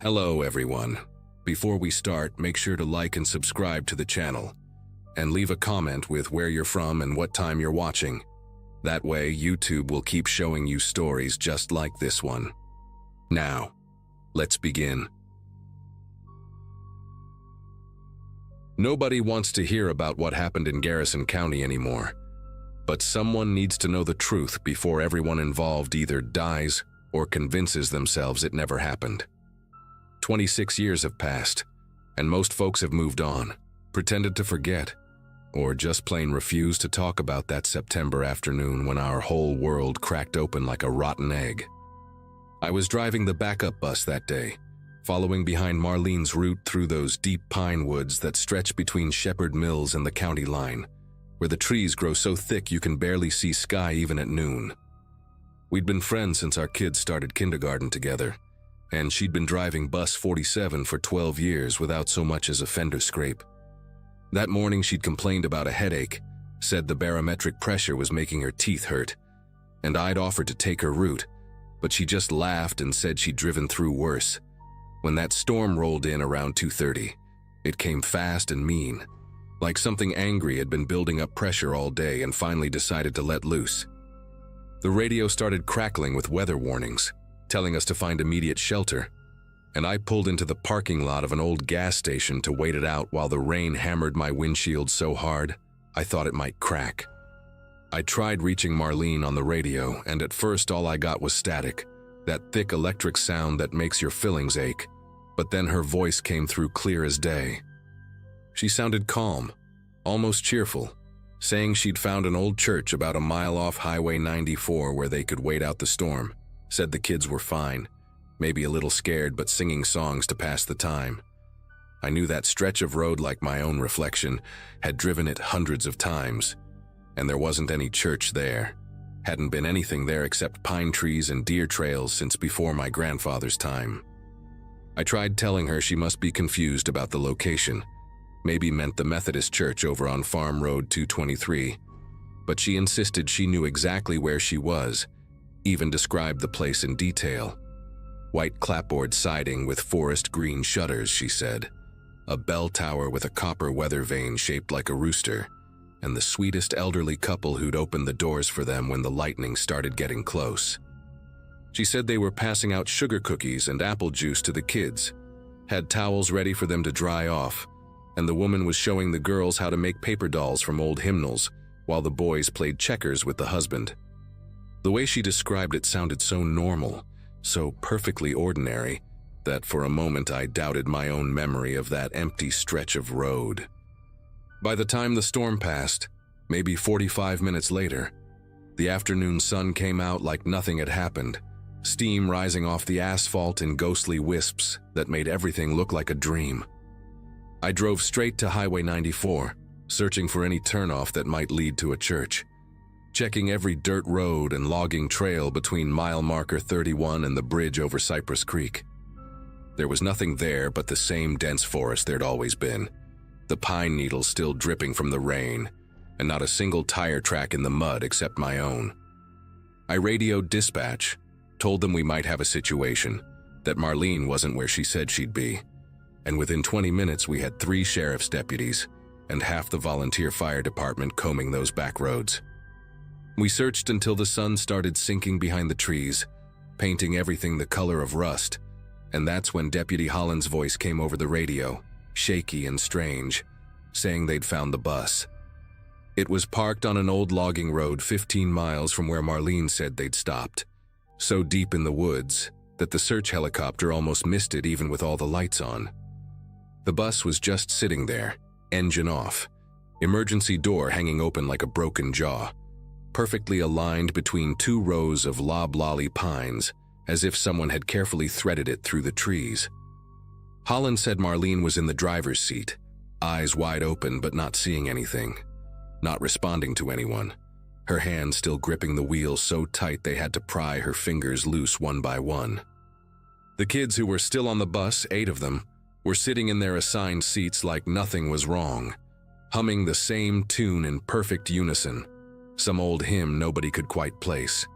Hello everyone. Before we start, make sure to like and subscribe to the channel, and leave a comment with where you're from and what time you're watching. That way, YouTube will keep showing you stories just like this one. Now, let's begin. Nobody wants to hear about what happened in Garrison County anymore, but someone needs to know the truth before everyone involved either dies or convinces themselves it never happened. 26 years have passed, and most folks have moved on, pretended to forget, or just plain refused to talk about that September afternoon when our whole world cracked open like a rotten egg. I was driving the backup bus that day, following behind Marlene's route through those deep pine woods that stretch between Shepherd Mills and the county line, where the trees grow so thick you can barely see sky even at noon. We'd been friends since our kids started kindergarten together, and she'd been driving bus 47 for 12 years without so much as a fender scrape. That morning she'd complained about a headache, said the barometric pressure was making her teeth hurt, and I'd offered to take her route, but she just laughed and said she'd driven through worse. When that storm rolled in around 2:30, it came fast and mean, like something angry had been building up pressure all day and finally decided to let loose. The radio started crackling with weather warnings, telling us to find immediate shelter, and I pulled into the parking lot of an old gas station to wait it out while the rain hammered my windshield so hard I thought it might crack. I tried reaching Marlene on the radio, and at first all I got was static, that thick electric sound that makes your fillings ache, but then her voice came through clear as day. She sounded calm, almost cheerful, saying she'd found an old church about a mile off Highway 94 where they could wait out the storm. Said the kids were fine, maybe a little scared but singing songs to pass the time. I knew that stretch of road like my own reflection, had driven it hundreds of times, and there wasn't any church there. Hadn't been anything there except pine trees and deer trails since before my grandfather's time. I tried telling her she must be confused about the location, maybe meant the Methodist church over on Farm Road 223, but she insisted she knew exactly where she was, even described the place in detail. White clapboard siding with forest green shutters, she said. A bell tower with a copper weather vane shaped like a rooster, and the sweetest elderly couple who'd opened the doors for them when the lightning started getting close. She said they were passing out sugar cookies and apple juice to the kids, had towels ready for them to dry off, and the woman was showing the girls how to make paper dolls from old hymnals while the boys played checkers with the husband. The way she described it sounded so normal, so perfectly ordinary, that for a moment I doubted my own memory of that empty stretch of road. By the time the storm passed, maybe 45 minutes later, the afternoon sun came out like nothing had happened, steam rising off the asphalt in ghostly wisps that made everything look like a dream. I drove straight to Highway 94, searching for any turnoff that might lead to a church, checking every dirt road and logging trail between mile marker 31 and the bridge over Cypress Creek. There was nothing there but the same dense forest there'd always been, the pine needles still dripping from the rain, and not a single tire track in the mud except my own. I radioed dispatch, told them we might have a situation, that Marlene wasn't where she said she'd be, and within 20 minutes we had 3 sheriff's deputies and half the volunteer fire department combing those back roads. We searched until the sun started sinking behind the trees, painting everything the color of rust, and that's when Deputy Holland's voice came over the radio, shaky and strange, saying they'd found the bus. It was parked on an old logging road 15 miles from where Marlene said they'd stopped, so deep in the woods that the search helicopter almost missed it even with all the lights on. The bus was just sitting there, engine off, emergency door hanging open like a broken jaw, perfectly aligned between 2 rows of loblolly pines, as if someone had carefully threaded it through the trees. Holland said Marlene was in the driver's seat, eyes wide open but not seeing anything, not responding to anyone, her hands still gripping the wheel so tight they had to pry her fingers loose one by one. The kids who were still on the bus, 8 of them, were sitting in their assigned seats like nothing was wrong, humming the same tune in perfect unison, some old hymn nobody could quite place.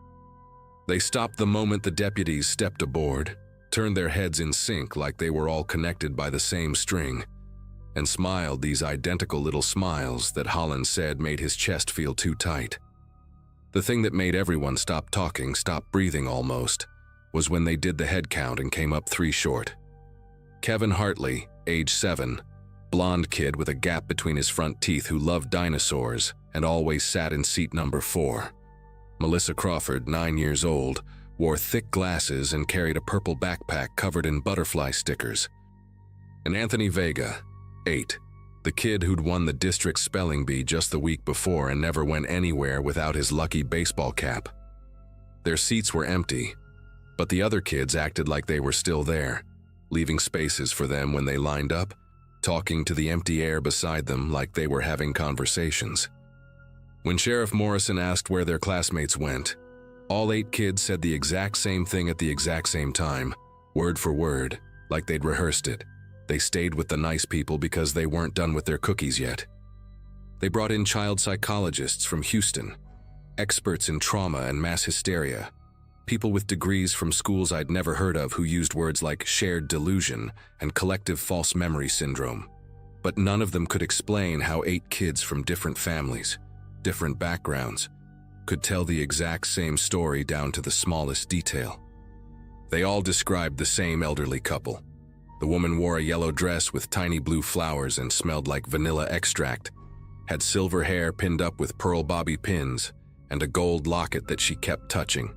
They stopped the moment the deputies stepped aboard, turned their heads in sync like they were all connected by the same string, and smiled these identical little smiles that Holland said made his chest feel too tight. The thing that made everyone stop talking, stop breathing almost, was when they did the head count and came up 3 short. Kevin Hartley, age 7, blonde kid with a gap between his front teeth who loved dinosaurs and always sat in seat number 4. Melissa Crawford, 9 years old, wore thick glasses and carried a purple backpack covered in butterfly stickers. And Anthony Vega, 8, the kid who'd won the district spelling bee just the week before and never went anywhere without his lucky baseball cap. Their seats were empty, but the other kids acted like they were still there, leaving spaces for them when they lined up, talking to the empty air beside them like they were having conversations. When Sheriff Morrison asked where their classmates went, all 8 kids said the exact same thing at the exact same time, word for word, like they'd rehearsed it. They stayed with the nice people because they weren't done with their cookies yet. They brought in child psychologists from Houston, experts in trauma and mass hysteria, people with degrees from schools I'd never heard of who used words like shared delusion and collective false memory syndrome. But none of them could explain how 8 kids from different families, different backgrounds, could tell the exact same story down to the smallest detail. They all described the same elderly couple. The woman wore a yellow dress with tiny blue flowers and smelled like vanilla extract, had silver hair pinned up with pearl bobby pins, and a gold locket that she kept touching.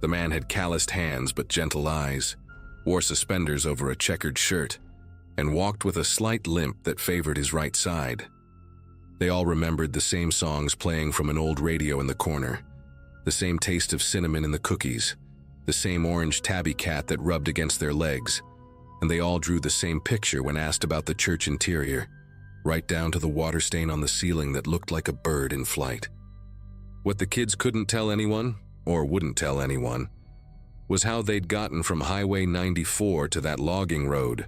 The man had calloused hands but gentle eyes, wore suspenders over a checkered shirt, and walked with a slight limp that favored his right side. They all remembered the same songs playing from an old radio in the corner, the same taste of cinnamon in the cookies, the same orange tabby cat that rubbed against their legs, and they all drew the same picture when asked about the church interior, right down to the water stain on the ceiling that looked like a bird in flight. What the kids couldn't tell anyone, or wouldn't tell anyone, was how they'd gotten from Highway 94 to that logging road,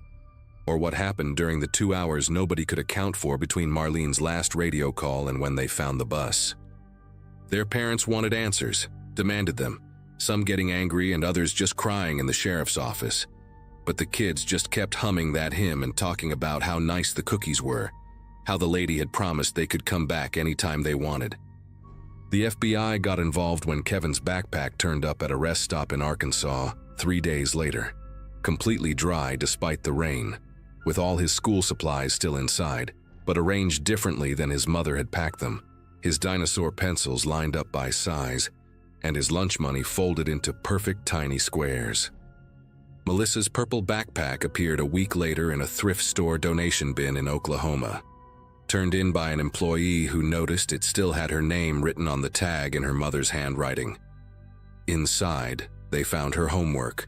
or what happened during the 2 hours nobody could account for between Marlene's last radio call and when they found the bus. Their parents wanted answers, demanded them, some getting angry and others just crying in the sheriff's office. But the kids just kept humming that hymn and talking about how nice the cookies were, how the lady had promised they could come back anytime they wanted. The FBI got involved when Kevin's backpack turned up at a rest stop in Arkansas 3 days later, completely dry despite the rain, with all his school supplies still inside, but arranged differently than his mother had packed them, his dinosaur pencils lined up by size, and his lunch money folded into perfect tiny squares. Melissa's purple backpack appeared a week later in a thrift store donation bin in Oklahoma, turned in by an employee who noticed it still had her name written on the tag in her mother's handwriting. Inside, they found her homework,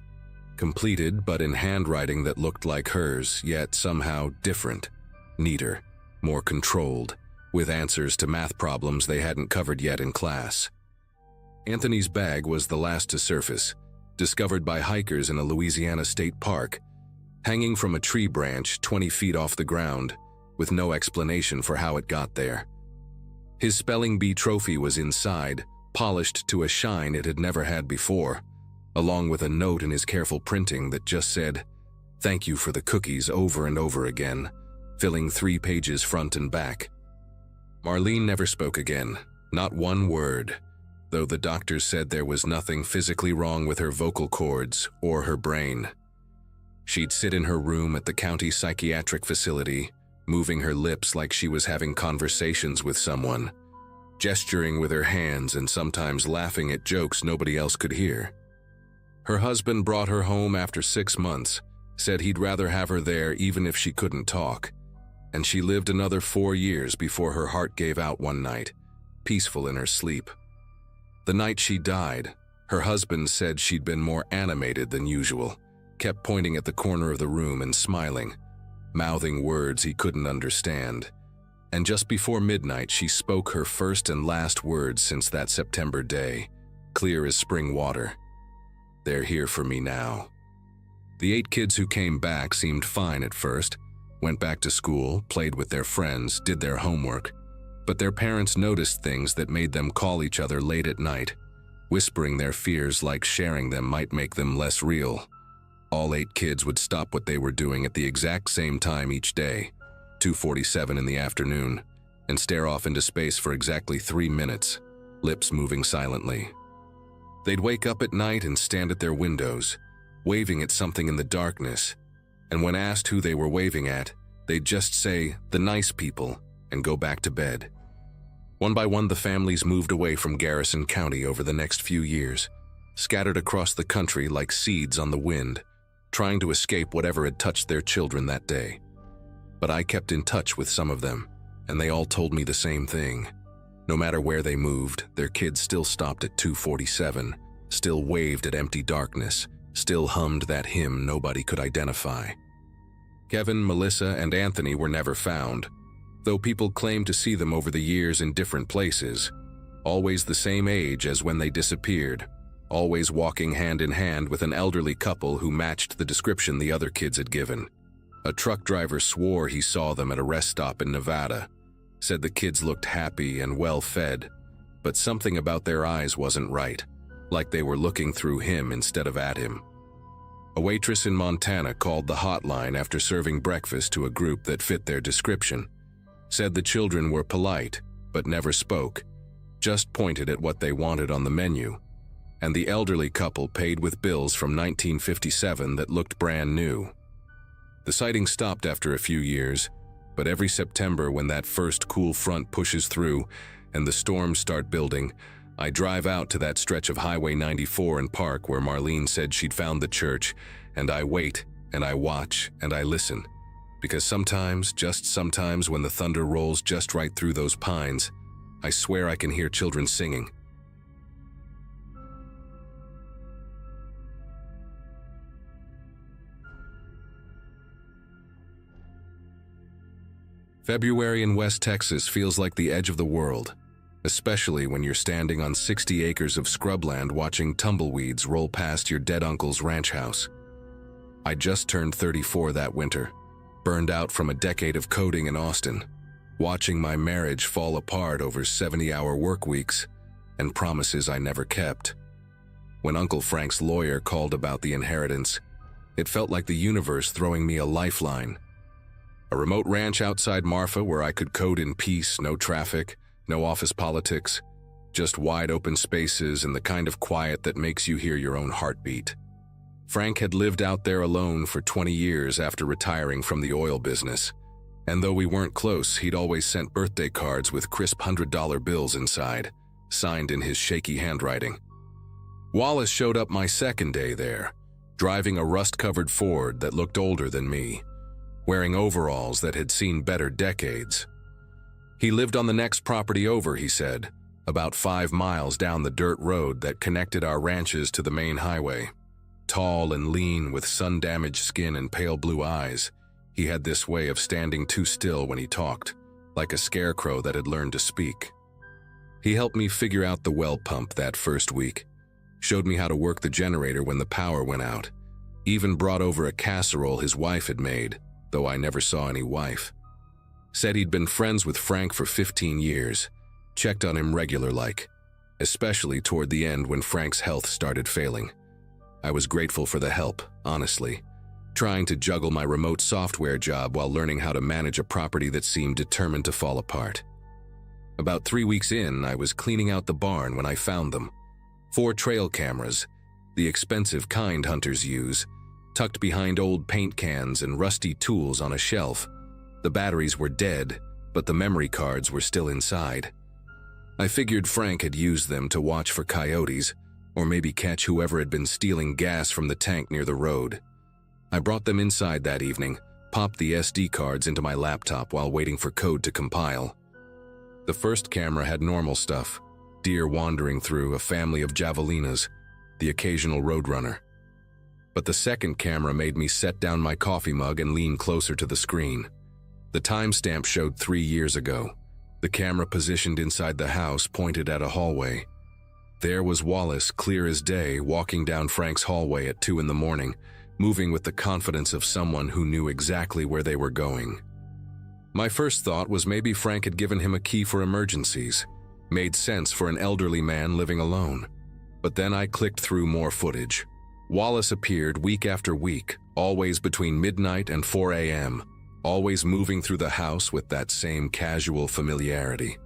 completed but in handwriting that looked like hers, yet somehow different, neater, more controlled, with answers to math problems they hadn't covered yet in class. Anthony's bag was the last to surface, discovered by hikers in a Louisiana state park, hanging from a tree branch 20 feet off the ground, with no explanation for how it got there. His spelling bee trophy was inside, polished to a shine it had never had before, along with a note in his careful printing that just said, "Thank you for the cookies," over and over again, filling 3 pages front and back. Marlene never spoke again, not one word, though the doctors said there was nothing physically wrong with her vocal cords or her brain. She'd sit in her room at the county psychiatric facility, moving her lips like she was having conversations with someone, gesturing with her hands and sometimes laughing at jokes nobody else could hear. Her husband brought her home after 6 months, said he'd rather have her there even if she couldn't talk, and she lived another 4 years before her heart gave out one night, peaceful in her sleep. The night she died, her husband said she'd been more animated than usual, kept pointing at the corner of the room and smiling, mouthing words he couldn't understand. And just before midnight, she spoke her first and last words since that September day, clear as spring water. "They're here for me now." The 8 kids who came back seemed fine at first, went back to school, played with their friends, did their homework. But their parents noticed things that made them call each other late at night, whispering their fears like sharing them might make them less real. All 8 kids would stop what they were doing at the exact same time each day, 2:47 in the afternoon, and stare off into space for exactly 3 minutes, lips moving silently. They'd wake up at night and stand at their windows, waving at something in the darkness, and when asked who they were waving at, they'd just say, "the nice people," and go back to bed. One by one, the families moved away from Garrison County over the next few years, scattered across the country like seeds on the wind, trying to escape whatever had touched their children that day. But I kept in touch with some of them, and they all told me the same thing. No matter where they moved, their kids still stopped at 2:47, still waved at empty darkness, still hummed that hymn nobody could identify. Kevin, Melissa, and Anthony were never found, though people claimed to see them over the years in different places, always the same age as when they disappeared, always walking hand in hand with an elderly couple who matched the description the other kids had given. A truck driver swore he saw them at a rest stop in Nevada, said the kids looked happy and well-fed, but something about their eyes wasn't right, like they were looking through him instead of at him. A waitress in Montana called the hotline after serving breakfast to a group that fit their description, said the children were polite, but never spoke, just pointed at what they wanted on the menu, and the elderly couple paid with bills from 1957 that looked brand new. The sighting stopped after a few years, but every September when that first cool front pushes through and the storms start building, I drive out to that stretch of Highway 94 and park where Marlene said she'd found the church, and I wait, and I watch, and I listen. Because sometimes, just sometimes, when the thunder rolls just right through those pines, I swear I can hear children singing. February in West Texas feels like the edge of the world, especially when you're standing on 60 acres of scrubland watching tumbleweeds roll past your dead uncle's ranch house. I just turned 34 that winter, burned out from a decade of coding in Austin, watching my marriage fall apart over 70-hour work weeks and promises I never kept. When Uncle Frank's lawyer called about the inheritance, it felt like the universe throwing me a lifeline. A remote ranch outside Marfa where I could code in peace, no traffic, no office politics, just wide open spaces and the kind of quiet that makes you hear your own heartbeat. Frank had lived out there alone for 20 years after retiring from the oil business, and though we weren't close, he'd always sent birthday cards with crisp $100 bills inside, signed in his shaky handwriting. Wallace showed up my second day there, driving a rust-covered Ford that looked older than me, wearing overalls that had seen better decades. He lived on the next property over, he said, about 5 miles down the dirt road that connected our ranches to the main highway. Tall and lean with sun-damaged skin and pale blue eyes, he had this way of standing too still when he talked, like a scarecrow that had learned to speak. He helped me figure out the well pump that first week, showed me how to work the generator when the power went out, even brought over a casserole his wife had made, though I never saw any wife. Said he'd been friends with Frank for 15 years, checked on him regular-like, especially toward the end when Frank's health started failing. I was grateful for the help, honestly, trying to juggle my remote software job while learning how to manage a property that seemed determined to fall apart. About 3 weeks in, I was cleaning out the barn when I found them. 4 trail cameras, the expensive kind hunters use, tucked behind old paint cans and rusty tools on a shelf. The batteries were dead, but the memory cards were still inside. I figured Frank had used them to watch for coyotes, or maybe catch whoever had been stealing gas from the tank near the road. I brought them inside that evening, popped the SD cards into my laptop while waiting for code to compile. The first camera had normal stuff, deer wandering through, a family of javelinas, the occasional roadrunner. But the second camera made me set down my coffee mug and lean closer to the screen. The timestamp showed 3 years ago. The camera positioned inside the house pointed at a hallway. There was Wallace, clear as day, walking down Frank's hallway at 2 in the morning, moving with the confidence of someone who knew exactly where they were going. My first thought was maybe Frank had given him a key for emergencies. Made sense for an elderly man living alone. But then I clicked through more footage. Wallace appeared week after week, always between midnight and 4 a.m., always moving through the house with that same casual familiarity.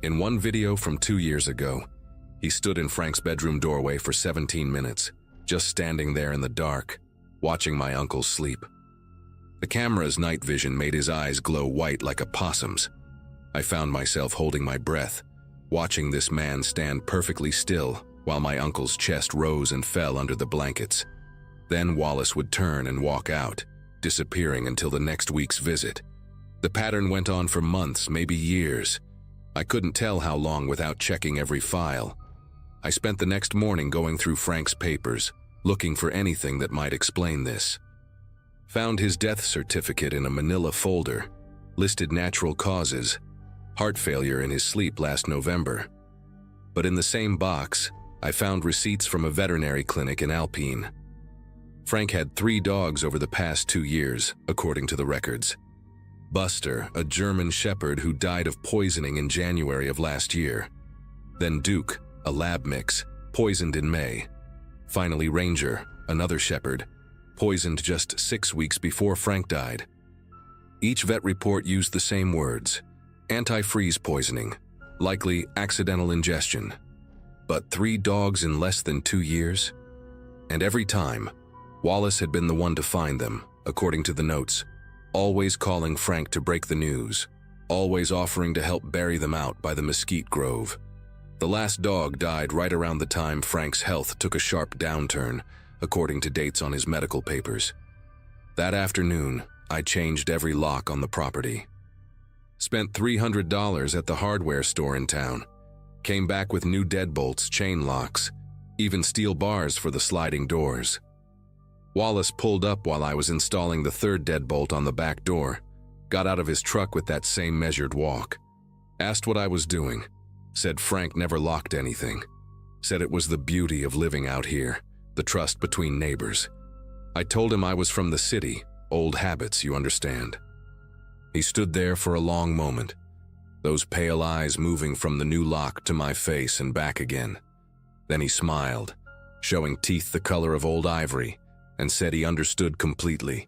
In one video from 2 years ago, he stood in Frank's bedroom doorway for 17 minutes, just standing there in the dark, watching my uncle sleep. The camera's night vision made his eyes glow white like a possum's. I found myself holding my breath, watching this man stand perfectly still while my uncle's chest rose and fell under the blankets. Then Wallace would turn and walk out, disappearing until the next week's visit. The pattern went on for months, maybe years. I couldn't tell how long without checking every file. I spent the next morning going through Frank's papers, looking for anything that might explain this. Found his death certificate in a manila folder, listed natural causes, heart failure in his sleep last November. But in the same box, I found receipts from a veterinary clinic in Alpine. Frank had 3 dogs over the past 2 years, according to the records. Buster, a German shepherd who died of poisoning in January of last year. Then Duke, a lab mix, poisoned in May. Finally Ranger, another shepherd, poisoned just 6 weeks before Frank died. Each vet report used the same words: antifreeze poisoning, likely accidental ingestion. But 3 dogs in less than 2 years? And every time, Wallace had been the one to find them, according to the notes, always calling Frank to break the news, always offering to help bury them out by the mesquite grove. The last dog died right around the time Frank's health took a sharp downturn, according to dates on his medical papers. That afternoon, I changed every lock on the property. Spent $300 at the hardware store in town. Came back with new deadbolts, chain locks, even steel bars for the sliding doors. Wallace pulled up while I was installing the 3rd deadbolt on the back door, got out of his truck with that same measured walk. Asked what I was doing. Said Frank never locked anything. Said it was the beauty of living out here, the trust between neighbors. I told him I was from the city, old habits, you understand. He stood there for a long moment, those pale eyes moving from the new lock to my face and back again. Then he smiled, showing teeth the color of old ivory, and said he understood completely.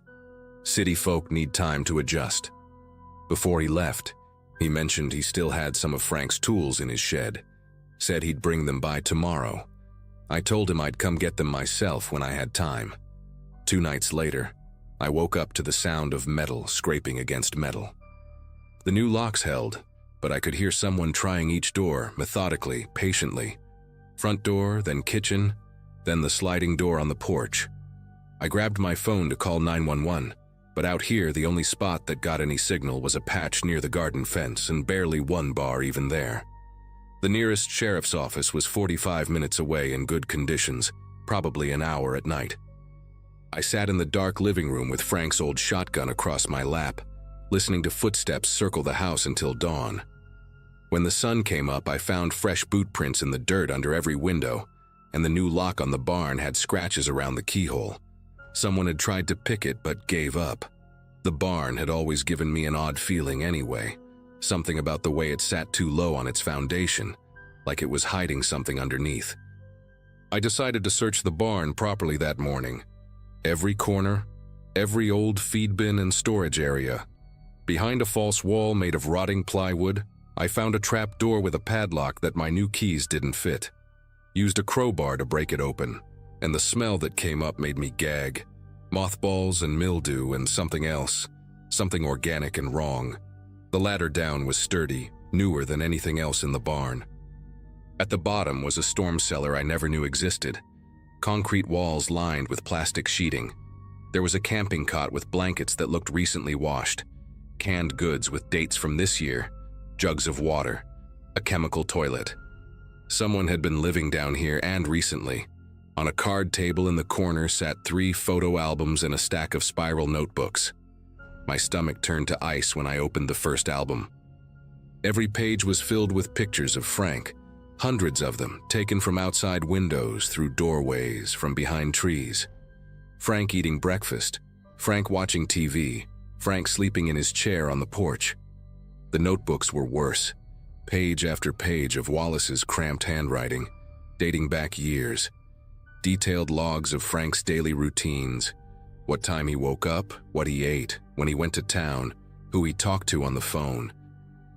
City folk need time to adjust. Before he left, he mentioned he still had some of Frank's tools in his shed. Said he'd bring them by tomorrow. I told him I'd come get them myself when I had time. 2 nights later, I woke up to the sound of metal scraping against metal. The new locks held, but I could hear someone trying each door methodically, patiently. Front door, then kitchen, then the sliding door on the porch. I grabbed my phone to call 911, but out here the only spot that got any signal was a patch near the garden fence and barely one bar even there. The nearest sheriff's office was 45 minutes away in good conditions, probably an hour at night. I sat in the dark living room with Frank's old shotgun across my lap, listening to footsteps circle the house until dawn. When the sun came up, I found fresh boot prints in the dirt under every window, and the new lock on the barn had scratches around the keyhole. Someone had tried to pick it but gave up. The barn had always given me an odd feeling anyway, something about the way it sat too low on its foundation, like it was hiding something underneath. I decided to search the barn properly that morning. Every corner, every old feed bin and storage area. Behind a false wall made of rotting plywood, I found a trap door with a padlock that my new keys didn't fit. Used a crowbar to break it open, and the smell that came up made me gag. Mothballs and mildew and something else, something organic and wrong. The ladder down was sturdy, newer than anything else in the barn. At the bottom was a storm cellar I never knew existed. Concrete walls lined with plastic sheeting. There was a camping cot with blankets that looked recently washed, canned goods with dates from this year, jugs of water, a chemical toilet. Someone had been living down here and recently. On a card table in the corner sat 3 photo albums and a stack of spiral notebooks. My stomach turned to ice when I opened the first album. Every page was filled with pictures of Frank, hundreds of them taken from outside windows, through doorways, from behind trees. Frank eating breakfast, Frank watching TV, Frank sleeping in his chair on the porch. The notebooks were worse, page after page of Wallace's cramped handwriting, dating back years. Detailed logs of Frank's daily routines, what time he woke up, what he ate, when he went to town, who he talked to on the phone.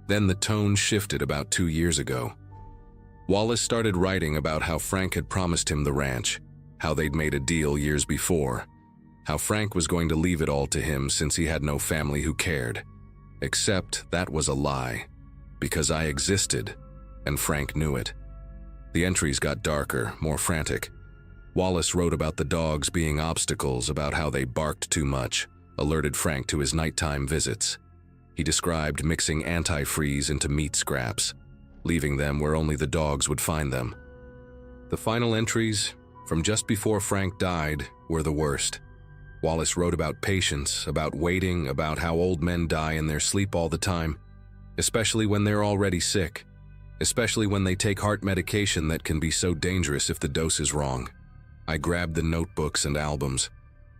Then the tone shifted about 2 years ago. Wallace started writing about how Frank had promised him the ranch, how they'd made a deal years before, how Frank was going to leave it all to him since he had no family who cared. Except that was a lie, because I existed, and Frank knew it. The entries got darker, more frantic. Wallace wrote about the dogs being obstacles, about how they barked too much, alerted Frank to his nighttime visits. He described mixing antifreeze into meat scraps, leaving them where only the dogs would find them. The final entries, from just before Frank died, were the worst. Wallace wrote about patience, about waiting, about how old men die in their sleep all the time, especially when they're already sick, especially when they take heart medication that can be so dangerous if the dose is wrong. I grabbed the notebooks and albums,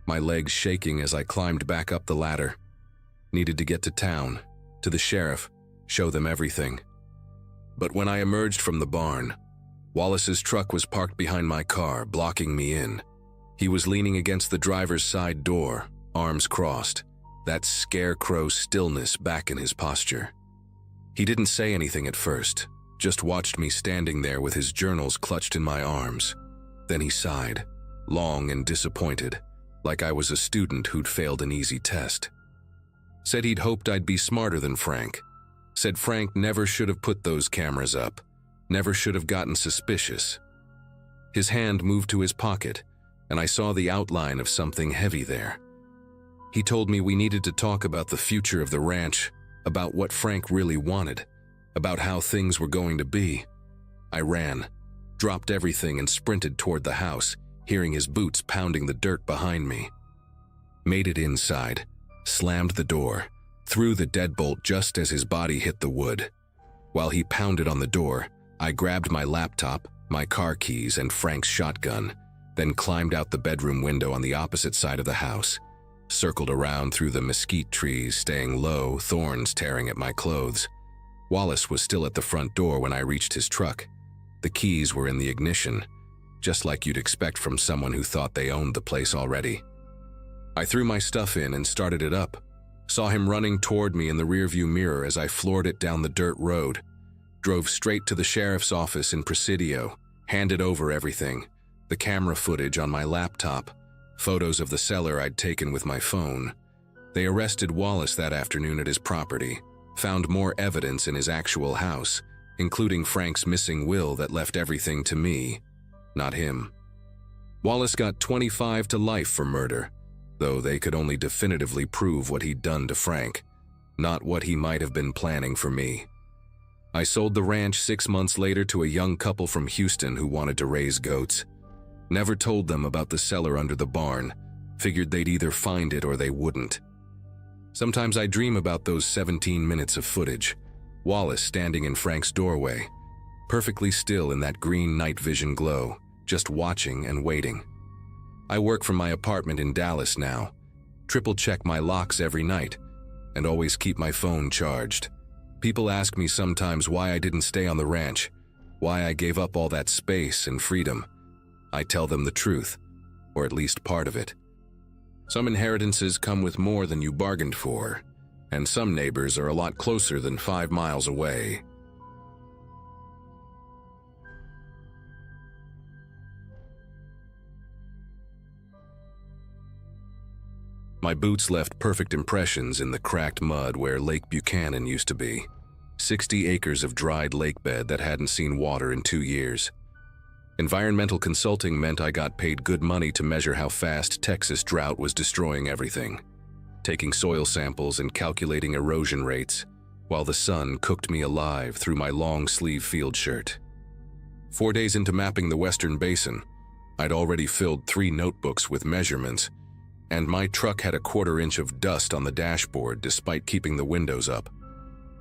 my legs shaking as I climbed back up the ladder. Needed to get to town, to the sheriff, show them everything. But when I emerged from the barn, Wallace's truck was parked behind my car, blocking me in. He was leaning against the driver's side door, arms crossed, that scarecrow stillness back in his posture. He didn't say anything at first, just watched me standing there with his journals clutched in my arms. Then he sighed, long and disappointed, like I was a student who'd failed an easy test. Said he'd hoped I'd be smarter than Frank. Said Frank never should have put those cameras up, never should have gotten suspicious. His hand moved to his pocket, and I saw the outline of something heavy there. He told me we needed to talk about the future of the ranch, about what Frank really wanted, about how things were going to be. I ran, dropped everything and sprinted toward the house, hearing his boots pounding the dirt behind me. Made it inside, slammed the door, threw the deadbolt just as his body hit the wood. While he pounded on the door, I grabbed my laptop, my car keys, and Frank's shotgun, then climbed out the bedroom window on the opposite side of the house, circled around through the mesquite trees, staying low, thorns tearing at my clothes. Wallace was still at the front door when I reached his truck. The keys were in the ignition, just like you'd expect from someone who thought they owned the place already. I threw my stuff in and started it up. Saw him running toward me in the rearview mirror as I floored it down the dirt road. Drove straight to the sheriff's office in Presidio, handed over everything, the camera footage on my laptop, photos of the cellar I'd taken with my phone. They arrested Wallace that afternoon at his property, found more evidence in his actual house, including Frank's missing will that left everything to me, not him. Wallace got 25 to life for murder, though they could only definitively prove what he'd done to Frank, not what he might have been planning for me. I sold the ranch 6 months later to a young couple from Houston who wanted to raise goats. Never told them about the cellar under the barn, figured they'd either find it or they wouldn't. Sometimes I dream about those 17 minutes of footage, Wallace standing in Frank's doorway, perfectly still in that green night vision glow, just watching and waiting. I work from my apartment in Dallas now, triple-check my locks every night, and always keep my phone charged. People ask me sometimes why I didn't stay on the ranch, why I gave up all that space and freedom. I tell them the truth, or at least part of it. Some inheritances come with more than you bargained for, and some neighbors are a lot closer than 5 miles away. My boots left perfect impressions in the cracked mud where Lake Buchanan used to be. 60 acres of dried lake bed that hadn't seen water in 2 years. Environmental consulting meant I got paid good money to measure how fast Texas drought was destroying everything, taking soil samples and calculating erosion rates, while the sun cooked me alive through my long-sleeve field shirt. 4 days into mapping the Western Basin, I'd already filled 3 notebooks with measurements, and my truck had a 1/4 inch of dust on the dashboard despite keeping the windows up.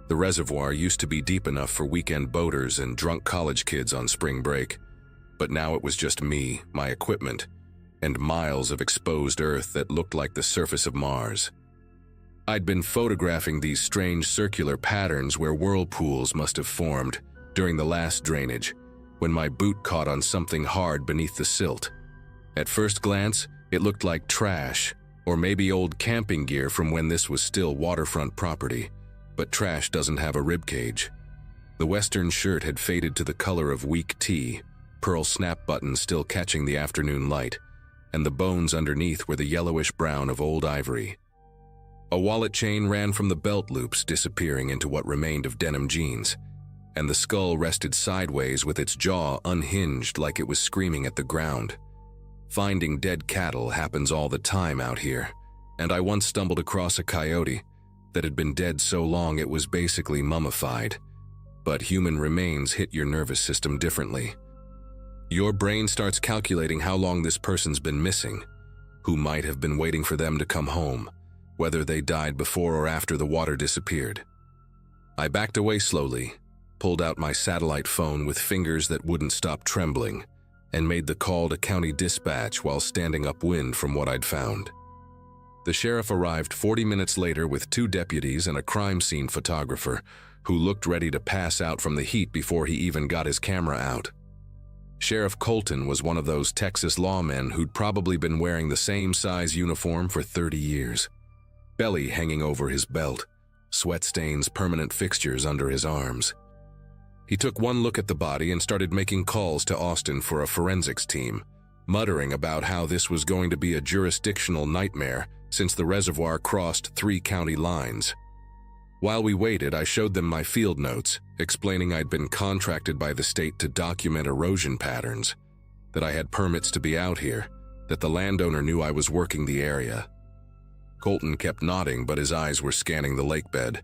The reservoir used to be deep enough for weekend boaters and drunk college kids on spring break, but now it was just me, my equipment, and miles of exposed earth that looked like the surface of Mars. I'd been photographing these strange circular patterns where whirlpools must have formed during the last drainage, when my boot caught on something hard beneath the silt, At first glance, it looked like trash, or maybe old camping gear from when this was still waterfront property, but trash doesn't have a ribcage. The western shirt had faded to the color of weak tea, pearl snap buttons still catching the afternoon light, and the bones underneath were the yellowish brown of old ivory. A wallet chain ran from the belt loops, disappearing into what remained of denim jeans, and the skull rested sideways with its jaw unhinged like it was screaming at the ground. Finding dead cattle happens all the time out here, and I once stumbled across a coyote that had been dead so long it was basically mummified. But human remains hit your nervous system differently. Your brain starts calculating how long this person's been missing, who might have been waiting for them to come home, whether they died before or after the water disappeared. I backed away slowly, pulled out my satellite phone with fingers that wouldn't stop trembling, and made the call to county dispatch while standing upwind from what I'd found. The sheriff arrived 40 minutes later with 2 deputies and a crime scene photographer who looked ready to pass out from the heat before he even got his camera out. Sheriff Colton was one of those Texas lawmen who'd probably been wearing the same size uniform for 30 years. Belly hanging over his belt, sweat stains permanent fixtures under his arms. He took one look at the body and started making calls to Austin for a forensics team, muttering about how this was going to be a jurisdictional nightmare since the reservoir crossed 3 county lines. While we waited, I showed them my field notes, explaining I'd been contracted by the state to document erosion patterns, that I had permits to be out here, that the landowner knew I was working the area. Colton kept nodding, but his eyes were scanning the lake bed,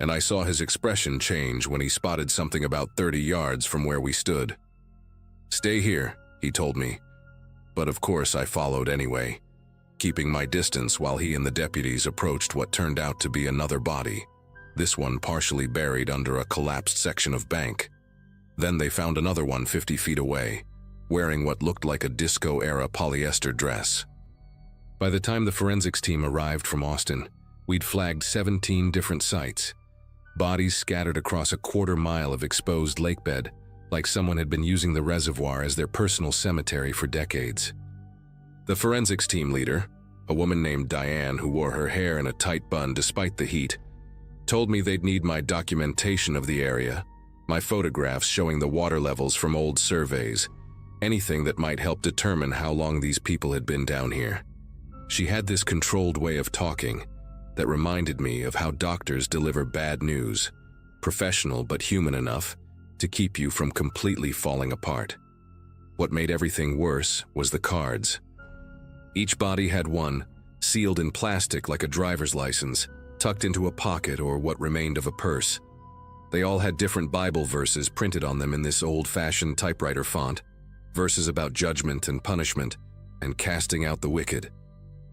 and I saw his expression change when he spotted something about 30 yards from where we stood. "Stay here," he told me, but of course I followed anyway, keeping my distance while he and the deputies approached what turned out to be another body, this one partially buried under a collapsed section of bank. Then they found another one 50 feet away, wearing what looked like a disco-era polyester dress. By the time the forensics team arrived from Austin, we'd flagged 17 different sites, bodies scattered across a quarter-mile of exposed lakebed, like someone had been using the reservoir as their personal cemetery for decades. The forensics team leader, a woman named Diane who wore her hair in a tight bun despite the heat, told me they'd need my documentation of the area, my photographs showing the water levels from old surveys, anything that might help determine how long these people had been down here. She had this controlled way of talking that reminded me of how doctors deliver bad news, professional but human enough to keep you from completely falling apart. What made everything worse was the cards. Each body had one, sealed in plastic like a driver's license, tucked into a pocket or what remained of a purse. They all had different Bible verses printed on them in this old-fashioned typewriter font, verses about judgment and punishment, and casting out the wicked.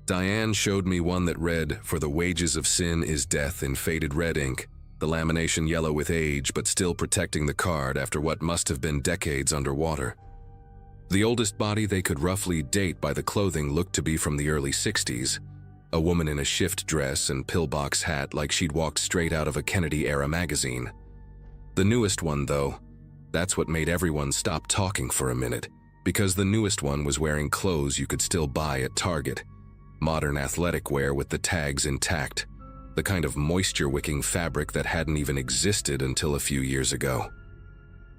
Diane showed me one that read, "For the wages of sin is death," in faded red ink, the lamination yellow with age but still protecting the card after what must have been decades underwater. The oldest body they could roughly date by the clothing looked to be from the early 60s, a woman in a shift dress and pillbox hat like she'd walked straight out of a Kennedy-era magazine. The newest one, though, that's what made everyone stop talking for a minute, because the newest one was wearing clothes you could still buy at Target, modern athletic wear with the tags intact, the kind of moisture-wicking fabric that hadn't even existed until a few years ago.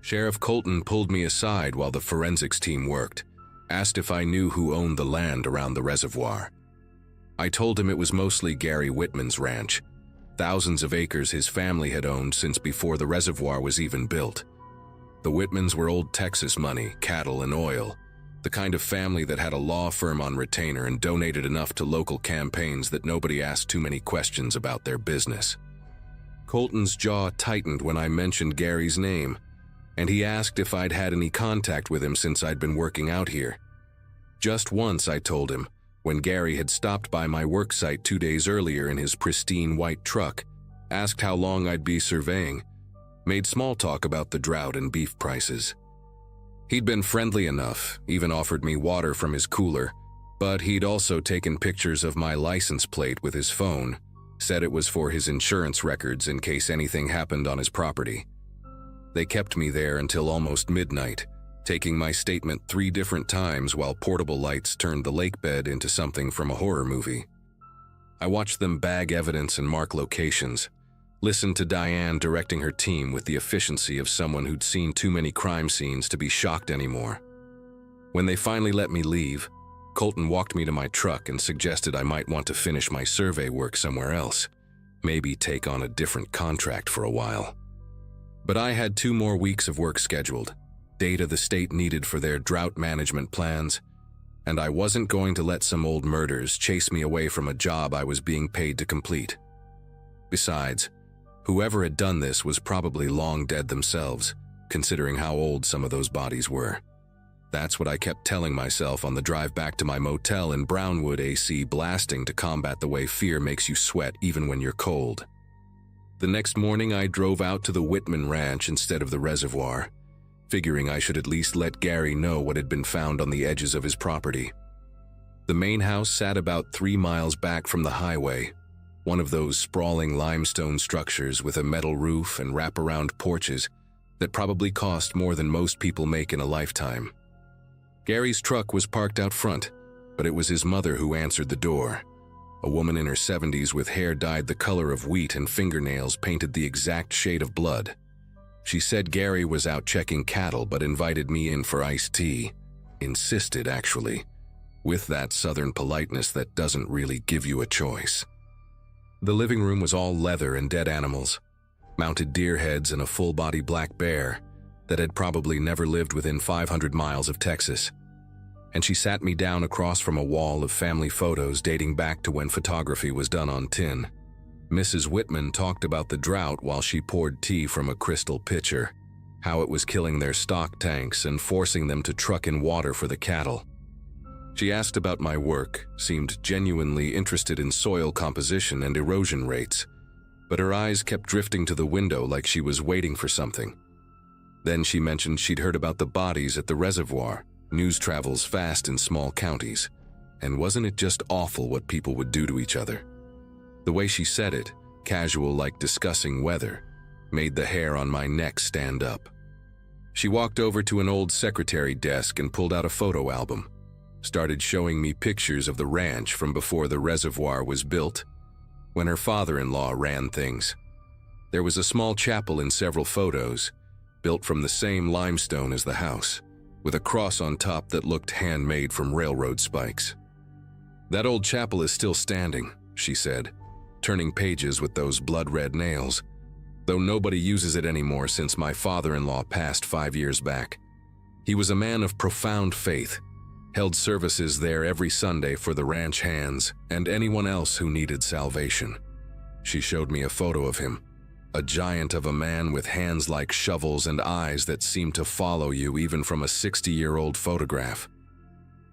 Sheriff Colton pulled me aside while the forensics team worked, asked if I knew who owned the land around the reservoir. I told him it was mostly Gary Whitman's ranch, thousands of acres his family had owned since before the reservoir was even built. The Whitmans were old Texas money, cattle and oil, the kind of family that had a law firm on retainer and donated enough to local campaigns that nobody asked too many questions about their business. Colton's jaw tightened when I mentioned Gary's name, and he asked if I'd had any contact with him since I'd been working out here. Just once, I told him, when Gary had stopped by my work site 2 days earlier in his pristine white truck, asked how long I'd be surveying, made small talk about the drought and beef prices. He'd been friendly enough, even offered me water from his cooler, but he'd also taken pictures of my license plate with his phone, said it was for his insurance records in case anything happened on his property. They kept me there until almost midnight, taking my statement 3 different times while portable lights turned the lake bed into something from a horror movie. I watched them bag evidence and mark locations, listened to Diane directing her team with the efficiency of someone who'd seen too many crime scenes to be shocked anymore. When they finally let me leave, Colton walked me to my truck and suggested I might want to finish my survey work somewhere else, maybe take on a different contract for a while. But I had 2 more weeks of work scheduled, data the state needed for their drought management plans, and I wasn't going to let some old murders chase me away from a job I was being paid to complete. Besides, whoever had done this was probably long dead themselves, considering how old some of those bodies were. That's what I kept telling myself on the drive back to my motel in Brownwood, AC blasting to combat the way fear makes you sweat even when you're cold. The next morning I drove out to the Whitman Ranch instead of the reservoir, figuring I should at least let Gary know what had been found on the edges of his property. The main house sat about 3 miles back from the highway, one of those sprawling limestone structures with a metal roof and wraparound porches that probably cost more than most people make in a lifetime. Gary's truck was parked out front, but it was his mother who answered the door. A woman in her 70s with hair dyed the color of wheat and fingernails painted the exact shade of blood. She said Gary was out checking cattle but invited me in for iced tea. Insisted, actually, with that southern politeness that doesn't really give you a choice. The living room was all leather and dead animals, mounted deer heads and a full-body black bear that had probably never lived within 500 miles of Texas. And she sat me down across from a wall of family photos dating back to when photography was done on tin. Mrs. Whitman talked about the drought while she poured tea from a crystal pitcher, how it was killing their stock tanks and forcing them to truck in water for the cattle. She asked about my work, seemed genuinely interested in soil composition and erosion rates, but her eyes kept drifting to the window like she was waiting for something. Then she mentioned she'd heard about the bodies at the reservoir. News travels fast in small counties, and wasn't it just awful what people would do to each other? The way she said it, casual like discussing weather, made the hair on my neck stand up. She walked over to an old secretary desk and pulled out a photo album, started showing me pictures of the ranch from before the reservoir was built, when her father-in-law ran things. There was a small chapel in several photos, built from the same limestone as the house, with a cross on top that looked handmade from railroad spikes. "That old chapel is still standing," she said, turning pages with those blood-red nails, though nobody uses it anymore since my father-in-law passed 5 years back. He was a man of profound faith, held services there every Sunday for the ranch hands and anyone else who needed salvation. She showed me a photo of him, a giant of a man with hands like shovels and eyes that seemed to follow you even from a 60-year-old photograph.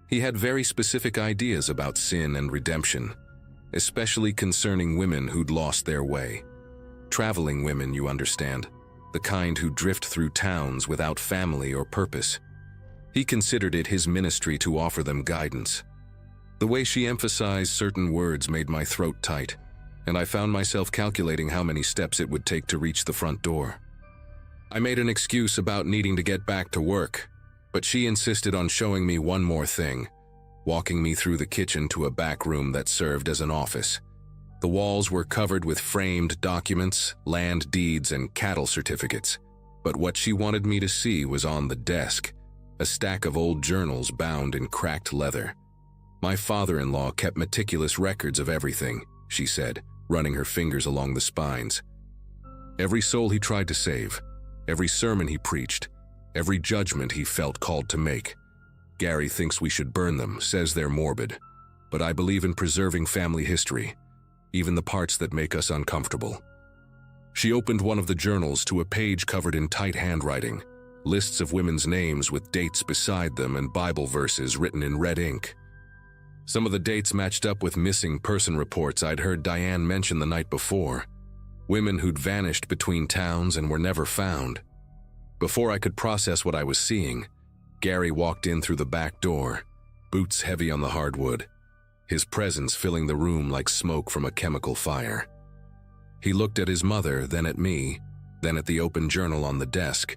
He had very specific ideas about sin and redemption, especially concerning women who'd lost their way. Traveling women, you understand, the kind who drift through towns without family or purpose. He considered it his ministry to offer them guidance. The way she emphasized certain words made my throat tight, and I found myself calculating how many steps it would take to reach the front door. I made an excuse about needing to get back to work, but she insisted on showing me one more thing, walking me through the kitchen to a back room that served as an office. The walls were covered with framed documents, land deeds, and cattle certificates, but what she wanted me to see was on the desk, a stack of old journals bound in cracked leather. My father-in-law kept meticulous records of everything, she said, running her fingers along the spines. Every soul he tried to save, every sermon he preached, every judgment he felt called to make. Gary thinks we should burn them, says they're morbid, but I believe in preserving family history, even the parts that make us uncomfortable. She opened one of the journals to a page covered in tight handwriting, lists of women's names with dates beside them and Bible verses written in red ink. Some of the dates matched up with missing person reports I'd heard Diane mention the night before, women who'd vanished between towns and were never found. Before I could process what I was seeing, Gary walked in through the back door, boots heavy on the hardwood, his presence filling the room like smoke from a chemical fire. He looked at his mother, then at me, then at the open journal on the desk,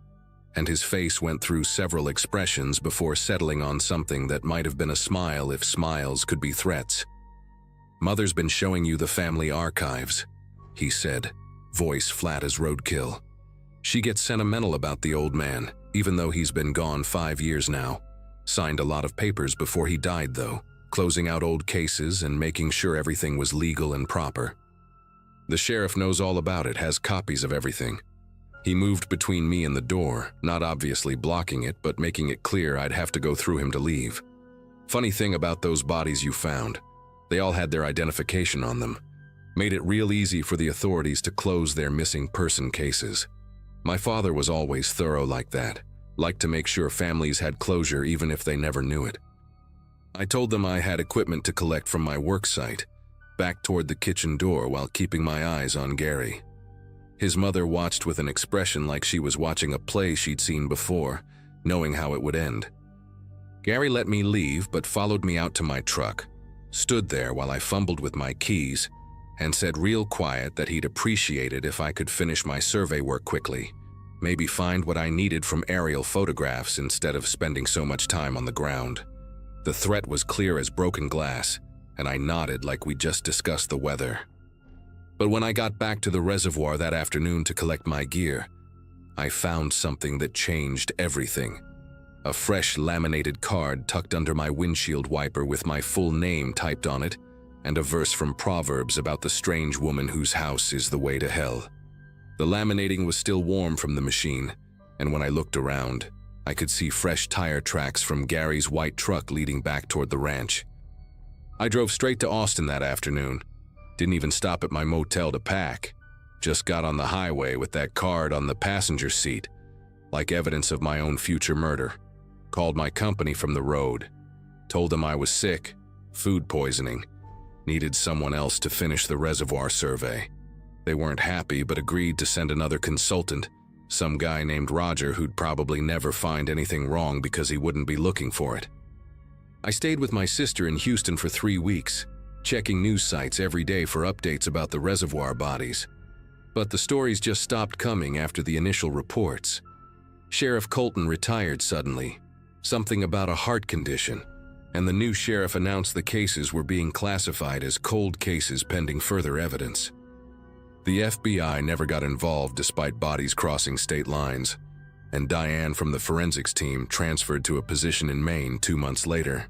and his face went through several expressions before settling on something that might have been a smile if smiles could be threats. "Mother's been showing you the family archives," he said, voice flat as roadkill. "She gets sentimental about the old man, even though he's been gone 5 years now. Signed a lot of papers before he died, though, closing out old cases and making sure everything was legal and proper. The sheriff knows all about it, has copies of everything. He moved between me and the door, not obviously blocking it, but making it clear I'd have to go through him to leave. Funny thing about those bodies you found, they all had their identification on them. Made it real easy for the authorities to close their missing person cases. My father was always thorough like that, liked to make sure families had closure even if they never knew it. I told them I had equipment to collect from my work site, back toward the kitchen door while keeping my eyes on Gary. His mother watched with an expression like she was watching a play she'd seen before, knowing how it would end. Gary let me leave but followed me out to my truck, stood there while I fumbled with my keys, and said real quiet that he'd appreciate it if I could finish my survey work quickly, maybe find what I needed from aerial photographs instead of spending so much time on the ground. The threat was clear as broken glass, and I nodded like we'd just discussed the weather. But when I got back to the reservoir that afternoon to collect my gear, I found something that changed everything. A fresh laminated card tucked under my windshield wiper with my full name typed on it, and a verse from Proverbs about the strange woman whose house is the way to hell. The laminating was still warm from the machine, and when I looked around, I could see fresh tire tracks from Gary's white truck leading back toward the ranch. I drove straight to Austin that afternoon. Didn't even stop at my motel to pack. Just got on the highway with that card on the passenger seat, like evidence of my own future murder. Called my company from the road. Told them I was sick, food poisoning. Needed someone else to finish the reservoir survey. They weren't happy but agreed to send another consultant, some guy named Roger who'd probably never find anything wrong because he wouldn't be looking for it. I stayed with my sister in Houston for 3 weeks, checking news sites every day for updates about the reservoir bodies. But the stories just stopped coming after the initial reports. Sheriff Colton retired suddenly, something about a heart condition, and the new sheriff announced the cases were being classified as cold cases pending further evidence. The FBI never got involved despite bodies crossing state lines, and Diane from the forensics team transferred to a position in Maine 2 months later.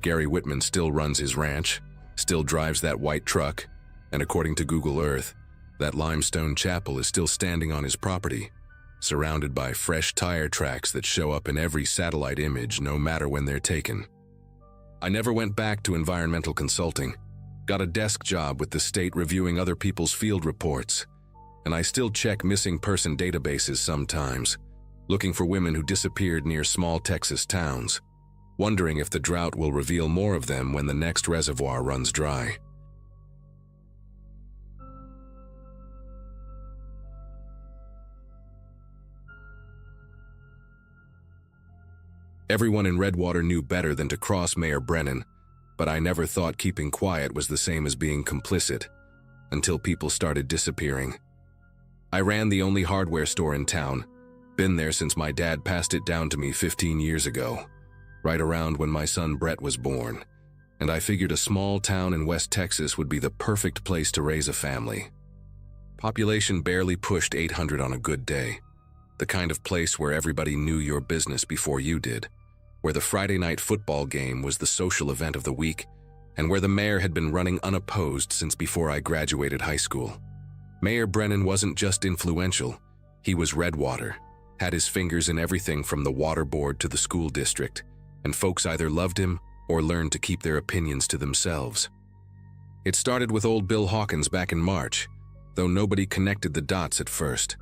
Gary Whitman still runs his ranch, still drives that white truck, and according to Google Earth, that limestone chapel is still standing on his property, surrounded by fresh tire tracks that show up in every satellite image no matter when they're taken. I never went back to environmental consulting, got a desk job with the state reviewing other people's field reports, and I still check missing person databases sometimes, looking for women who disappeared near small Texas towns, wondering if the drought will reveal more of them when the next reservoir runs dry. Everyone in Redwater knew better than to cross Mayor Brennan, but I never thought keeping quiet was the same as being complicit, until people started disappearing. I ran the only hardware store in town, been there since my dad passed it down to me 15 years ago, right around when my son Brett was born, and I figured a small town in West Texas would be the perfect place to raise a family. Population barely pushed 800 on a good day, the kind of place where everybody knew your business before you did, where the Friday night football game was the social event of the week, and where the mayor had been running unopposed since before I graduated high school. Mayor Brennan wasn't just influential, he was Redwater, had his fingers in everything from the water board to the school district, and folks either loved him or learned to keep their opinions to themselves. It started with old Bill Hawkins back in March, though nobody connected the dots at first.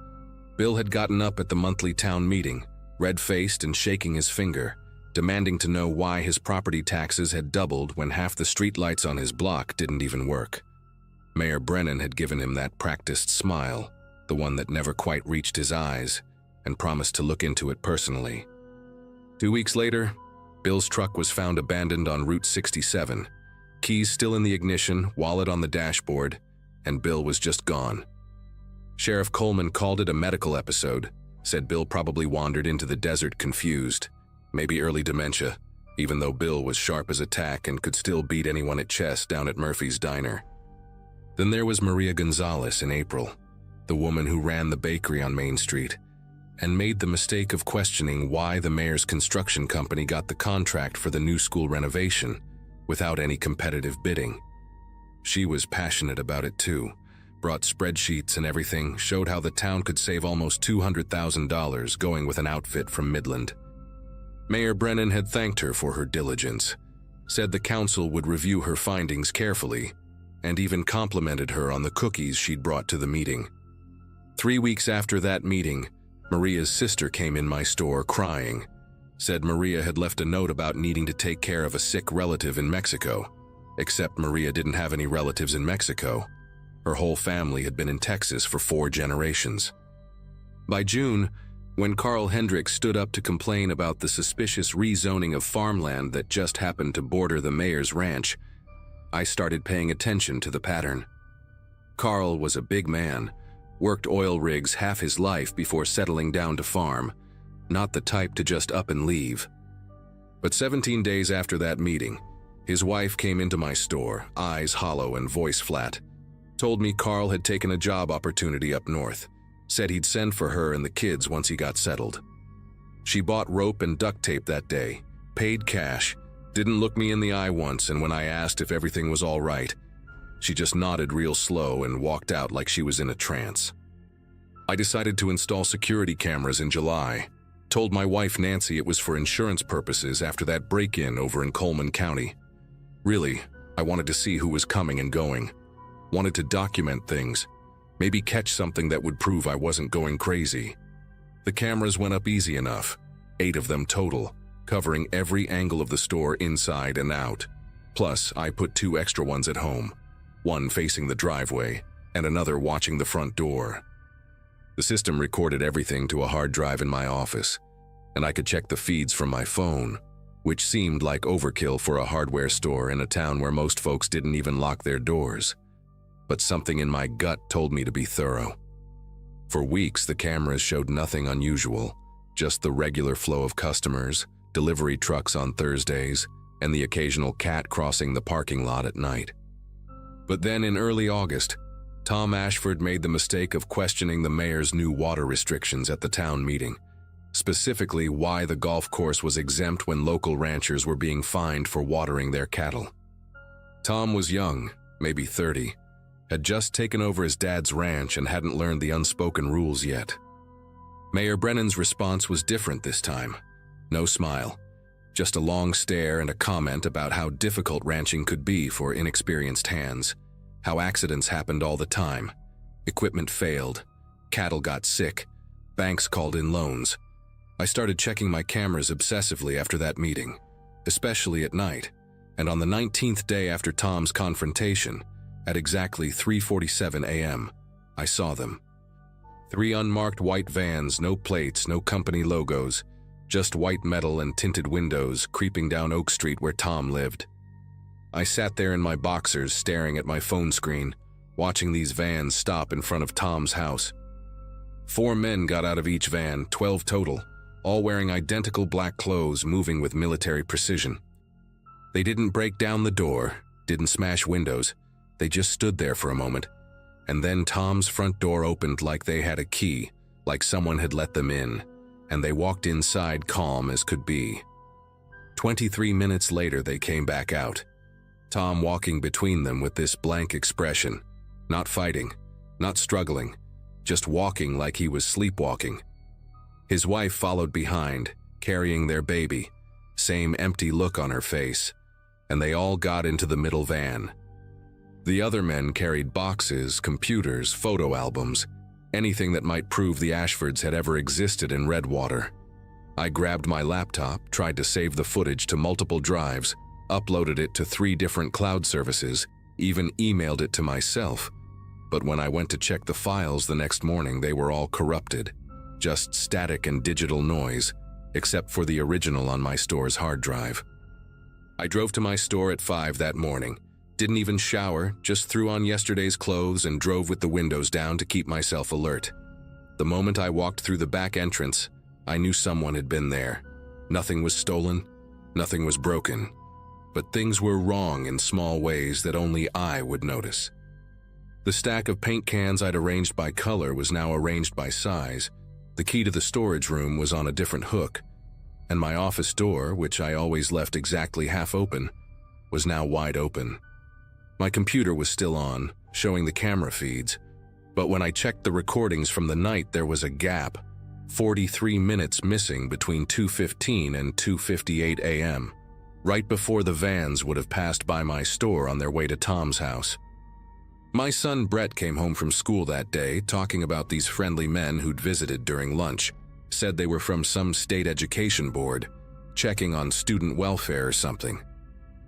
Bill had gotten up at the monthly town meeting, red-faced and shaking his finger, demanding to know why his property taxes had doubled when half the streetlights on his block didn't even work. Mayor Brennan had given him that practiced smile, the one that never quite reached his eyes, and promised to look into it personally. 2 weeks later, Bill's truck was found abandoned on Route 67, keys still in the ignition, wallet on the dashboard, and Bill was just gone. Sheriff Coleman called it a medical episode, Said Bill probably wandered into the desert confused, maybe early dementia, even though Bill was sharp as a tack and could still beat anyone at chess down at Murphy's Diner. Then there was Maria Gonzalez in April, the woman who ran the bakery on Main Street, and made the mistake of questioning why the mayor's construction company got the contract for the new school renovation without any competitive bidding. She was passionate about it too, brought spreadsheets and everything, showed how the town could save almost $200,000 going with an outfit from Midland. Mayor Brennan had thanked her for her diligence, said the council would review her findings carefully, and even complimented her on the cookies she'd brought to the meeting. 3 weeks after that meeting, Maria's sister came in my store crying, said Maria had left a note about needing to take care of a sick relative in Mexico, except Maria didn't have any relatives in Mexico. Her whole family had been in Texas for 4 generations. By June, when Carl Hendricks stood up to complain about the suspicious rezoning of farmland that just happened to border the mayor's ranch, I started paying attention to the pattern. Carl was a big man, worked oil rigs half his life before settling down to farm, not the type to just up and leave. But 17 days after that meeting, his wife came into my store, eyes hollow and voice flat, told me Carl had taken a job opportunity up north, said he'd send for her and the kids once he got settled. She bought rope and duct tape that day, paid cash, didn't look me in the eye once, and when I asked if everything was all right, she just nodded real slow and walked out like she was in a trance. I decided to install security cameras in July, told my wife Nancy it was for insurance purposes after that break-in over in Coleman County. Really, I wanted to see who was coming and going. Wanted to document things, maybe catch something that would prove I wasn't going crazy. The cameras went up easy enough, 8 of them total, covering every angle of the store inside and out. Plus, I put 2 extra ones at home, one facing the driveway and another watching the front door. The system recorded everything to a hard drive in my office, and I could check the feeds from my phone, which seemed like overkill for a hardware store in a town where most folks didn't even lock their doors. But something in my gut told me to be thorough. For weeks, the cameras showed nothing unusual, just the regular flow of customers, delivery trucks on Thursdays, and the occasional cat crossing the parking lot at night. But then in early August, Tom Ashford made the mistake of questioning the mayor's new water restrictions at the town meeting, specifically why the golf course was exempt when local ranchers were being fined for watering their cattle. Tom was young, maybe 30, had just taken over his dad's ranch and hadn't learned the unspoken rules yet. Mayor Brennan's response was different this time. No smile, just a long stare and a comment about how difficult ranching could be for inexperienced hands, how accidents happened all the time, equipment failed, cattle got sick, banks called in loans. I started checking my cameras obsessively after that meeting, especially at night, and on the 19th day after Tom's confrontation, at exactly 3:47 a.m., I saw them. 3 unmarked white vans, no plates, no company logos, just white metal and tinted windows creeping down Oak Street where Tom lived. I sat there in my boxers staring at my phone screen, watching these vans stop in front of Tom's house. 4 men got out of each van, 12 total, all wearing identical black clothes, moving with military precision. They didn't break down the door, didn't smash windows, they just stood there for a moment, and then Tom's front door opened like they had a key, like someone had let them in, and they walked inside calm as could be. 23 minutes later they came back out, Tom walking between them with this blank expression, not fighting, not struggling, just walking like he was sleepwalking. His wife followed behind, carrying their baby, same empty look on her face, and they all got into the middle van. The other men carried boxes, computers, photo albums, anything that might prove the Ashfords had ever existed in Redwater. I grabbed my laptop, tried to save the footage to multiple drives, uploaded it to 3 different cloud services, even emailed it to myself. But when I went to check the files the next morning, they were all corrupted, just static and digital noise, except for the original on my store's hard drive. I drove to my store at 5 that morning, didn't even shower, just threw on yesterday's clothes and drove with the windows down to keep myself alert. The moment I walked through the back entrance, I knew someone had been there. Nothing was stolen, nothing was broken, but things were wrong in small ways that only I would notice. The stack of paint cans I'd arranged by color was now arranged by size. The key to the storage room was on a different hook, and my office door, which I always left exactly half open, was now wide open. My computer was still on, showing the camera feeds, but when I checked the recordings from the night, there was a gap, 43 minutes missing between 2:15 and 2:58 a.m., right before the vans would have passed by my store on their way to Tom's house. My son Brett came home from school that day talking about these friendly men who'd visited during lunch, said they were from some state education board, checking on student welfare or something.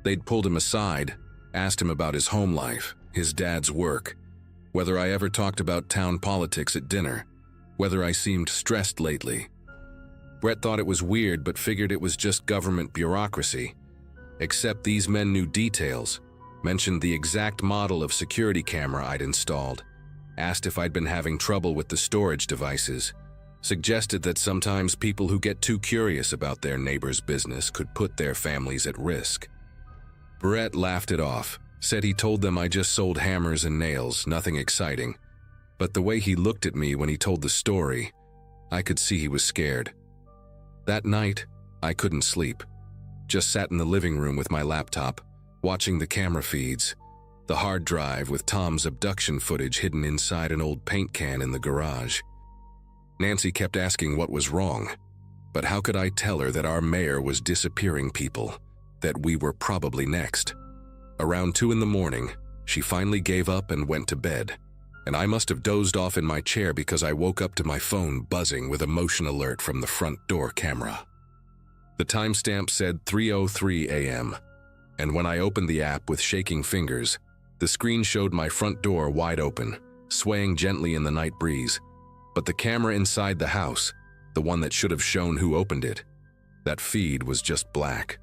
They'd pulled him aside, asked him about his home life, his dad's work, whether I ever talked about town politics at dinner, whether I seemed stressed lately. Brett thought it was weird but figured it was just government bureaucracy. Except these men knew details, mentioned the exact model of security camera I'd installed, asked if I'd been having trouble with the storage devices, suggested that sometimes people who get too curious about their neighbor's business could put their families at risk. Brett laughed it off, said he told them I just sold hammers and nails, nothing exciting. But the way he looked at me when he told the story, I could see he was scared. That night, I couldn't sleep. Just sat in the living room with my laptop, watching the camera feeds, the hard drive with Tom's abduction footage hidden inside an old paint can in the garage. Nancy kept asking what was wrong, but how could I tell her that our mayor was disappearing people, that we were probably next? Around 2 a.m, she finally gave up and went to bed, and I must have dozed off in my chair because I woke up to my phone buzzing with a motion alert from the front door camera. The timestamp said 3:03 a.m., and when I opened the app with shaking fingers, the screen showed my front door wide open, swaying gently in the night breeze. But the camera inside the house, the one that should have shown who opened it, that feed was just black.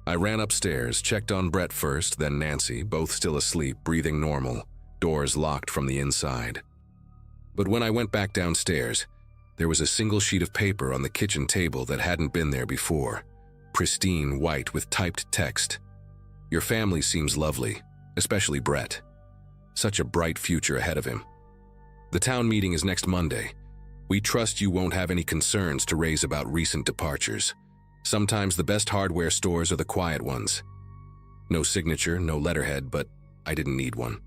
I ran upstairs, checked on Brett first, then Nancy, both still asleep, breathing normal, doors locked from the inside. But when I went back downstairs, there was a single sheet of paper on the kitchen table that hadn't been there before, pristine white with typed text. Your family seems lovely, especially Brett. Such a bright future ahead of him. The town meeting is next Monday. We trust you won't have any concerns to raise about recent departures. Sometimes the best hardware stores are the quiet ones. No signature, no letterhead, but I didn't need one.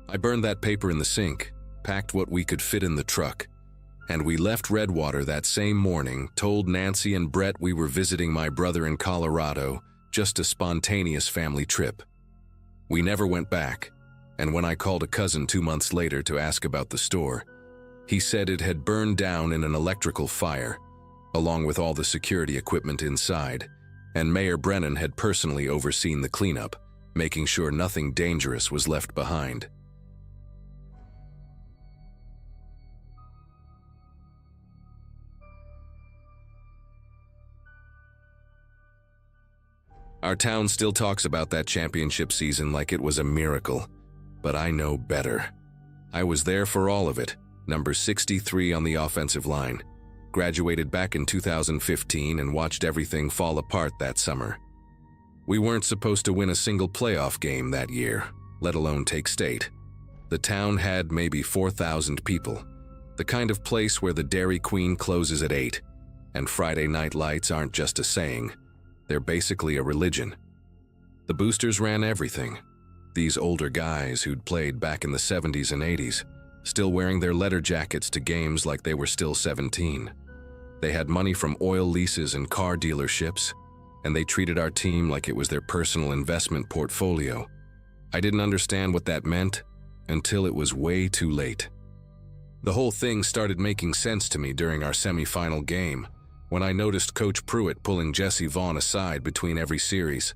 I burned that paper in the sink, packed what we could fit in the truck, and we left Redwater that same morning, told Nancy and Brett we were visiting my brother in Colorado, just a spontaneous family trip. We never went back, and when I called a cousin 2 months later to ask about the store, he said it had burned down in an electrical fire, along with all the security equipment inside, and Mayor Brennan had personally overseen the cleanup, making sure nothing dangerous was left behind. Our town still talks about that championship season like it was a miracle, but I know better. I was there for all of it, number 63 on the offensive line. Graduated back in 2015 and watched everything fall apart that summer. We weren't supposed to win a single playoff game that year, let alone take state. The town had maybe 4,000 people, the kind of place where the Dairy Queen closes at 8, and Friday night lights aren't just a saying. They're basically a religion. The boosters ran everything. These older guys who'd played back in the 70s and 80s, still wearing their leather jackets to games like they were still 17. They had money from oil leases and car dealerships, and they treated our team like it was their personal investment portfolio. I didn't understand what that meant until it was way too late. The whole thing started making sense to me during our semifinal game, when I noticed Coach Pruitt pulling Jesse Vaughn aside between every series.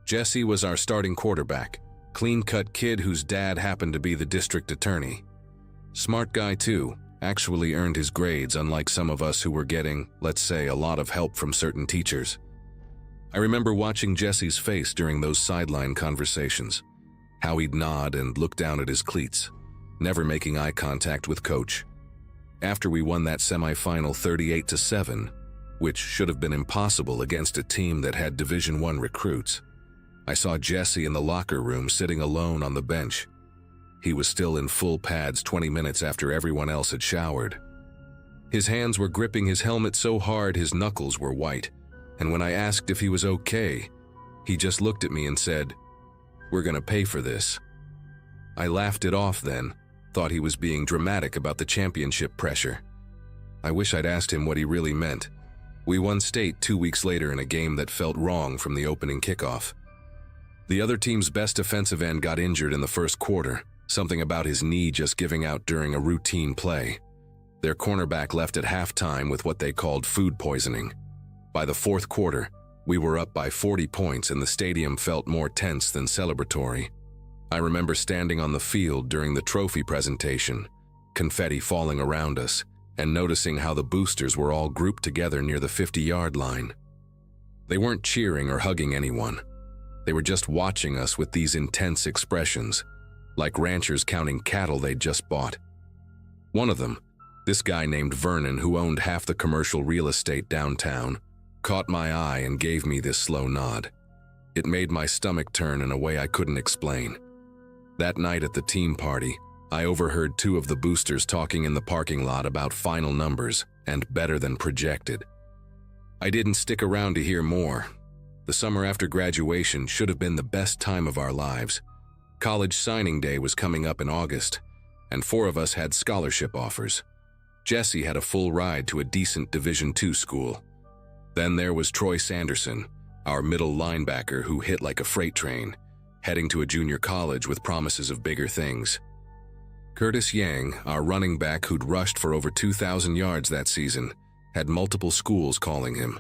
Jesse was our starting quarterback, clean-cut kid whose dad happened to be the district attorney. Smart guy too, actually earned his grades unlike some of us who were getting, let's say, a lot of help from certain teachers. I remember watching Jesse's face during those sideline conversations, how he'd nod and look down at his cleats, never making eye contact with Coach. After we won that semifinal 38-7, which should have been impossible against a team that had Division I recruits, I saw Jesse in the locker room sitting alone on the bench. He was still in full pads 20 minutes after everyone else had showered. His hands were gripping his helmet so hard his knuckles were white, and when I asked if he was okay, he just looked at me and said, "We're gonna pay for this." I laughed it off then, thought he was being dramatic about the championship pressure. I wish I'd asked him what he really meant. We won state 2 weeks later in a game that felt wrong from the opening kickoff. The other team's best defensive end got injured in the first quarter, something about his knee just giving out during a routine play. Their cornerback left at halftime with what they called food poisoning. By the fourth quarter, we were up by 40 points and the stadium felt more tense than celebratory. I remember standing on the field during the trophy presentation, confetti falling around us, and noticing how the boosters were all grouped together near the 50-yard line. They weren't cheering or hugging anyone. They were just watching us with these intense expressions, like ranchers counting cattle they'd just bought. One of them, this guy named Vernon who owned half the commercial real estate downtown, caught my eye and gave me this slow nod. It made my stomach turn in a way I couldn't explain. That night at the team party, I overheard two of the boosters talking in the parking lot about final numbers and better than projected. I didn't stick around to hear more. The summer after graduation should have been the best time of our lives. College signing day was coming up in August, and 4 of us had scholarship offers. Jesse had a full ride to a decent Division II school. Then there was Troy Sanderson, our middle linebacker who hit like a freight train, heading to a junior college with promises of bigger things. Curtis Yang, our running back who'd rushed for over 2,000 yards that season, had multiple schools calling him.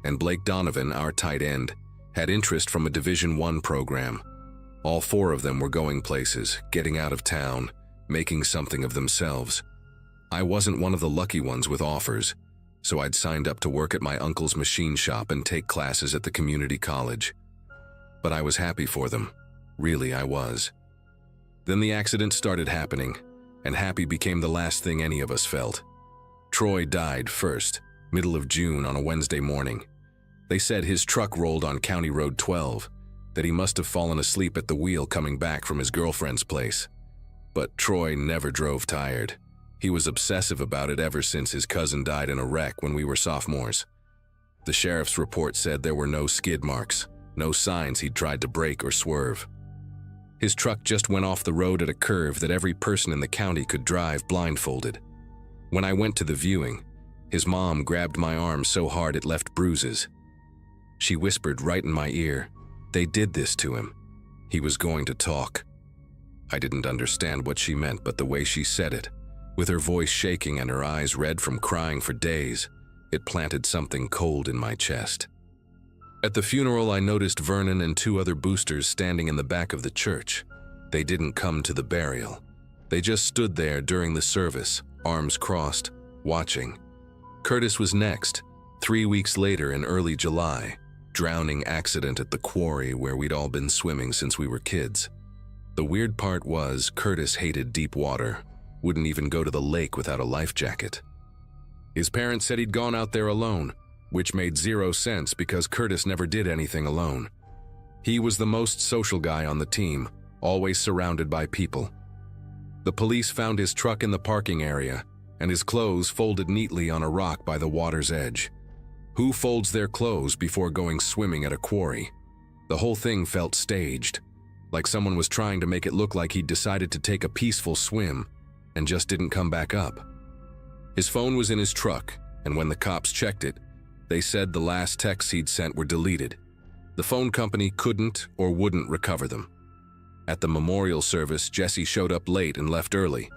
And Blake Donovan, our tight end, had interest from a Division I program. All 4 of them were going places, getting out of town, making something of themselves. I wasn't one of the lucky ones with offers, so I'd signed up to work at my uncle's machine shop and take classes at the community college. But I was happy for them. Really, I was. Then the accident started happening, and happy became the last thing any of us felt. Troy died first, middle of June on a Wednesday morning. They said his truck rolled on County Road 12, that he must have fallen asleep at the wheel coming back from his girlfriend's place. But Troy never drove tired. He was obsessive about it ever since his cousin died in a wreck when we were sophomores. The sheriff's report said there were no skid marks, no signs he'd tried to brake or swerve. His truck just went off the road at a curve that every person in the county could drive blindfolded. When I went to the viewing, his mom grabbed my arm so hard it left bruises. She whispered right in my ear, "They did this to him. He was going to talk." I didn't understand what she meant, but the way she said it, with her voice shaking and her eyes red from crying for days, it planted something cold in my chest. At the funeral, I noticed Vernon and 2 other boosters standing in the back of the church. They didn't come to the burial. They just stood there during the service, arms crossed, watching. Curtis was next, 3 weeks later in early July, drowning accident at the quarry where we'd all been swimming since we were kids. The weird part was Curtis hated deep water, wouldn't even go to the lake without a life jacket. His parents said he'd gone out there alone, which made 0 sense because Curtis never did anything alone. He was the most social guy on the team, always surrounded by people. The police found his truck in the parking area, and his clothes folded neatly on a rock by the water's edge. Who folds their clothes before going swimming at a quarry? The whole thing felt staged, like someone was trying to make it look like he'd decided to take a peaceful swim and just didn't come back up. His phone was in his truck, and when the cops checked it, they said the last texts he'd sent were deleted. The phone company couldn't or wouldn't recover them. At the memorial service, Jesse showed up late and left early.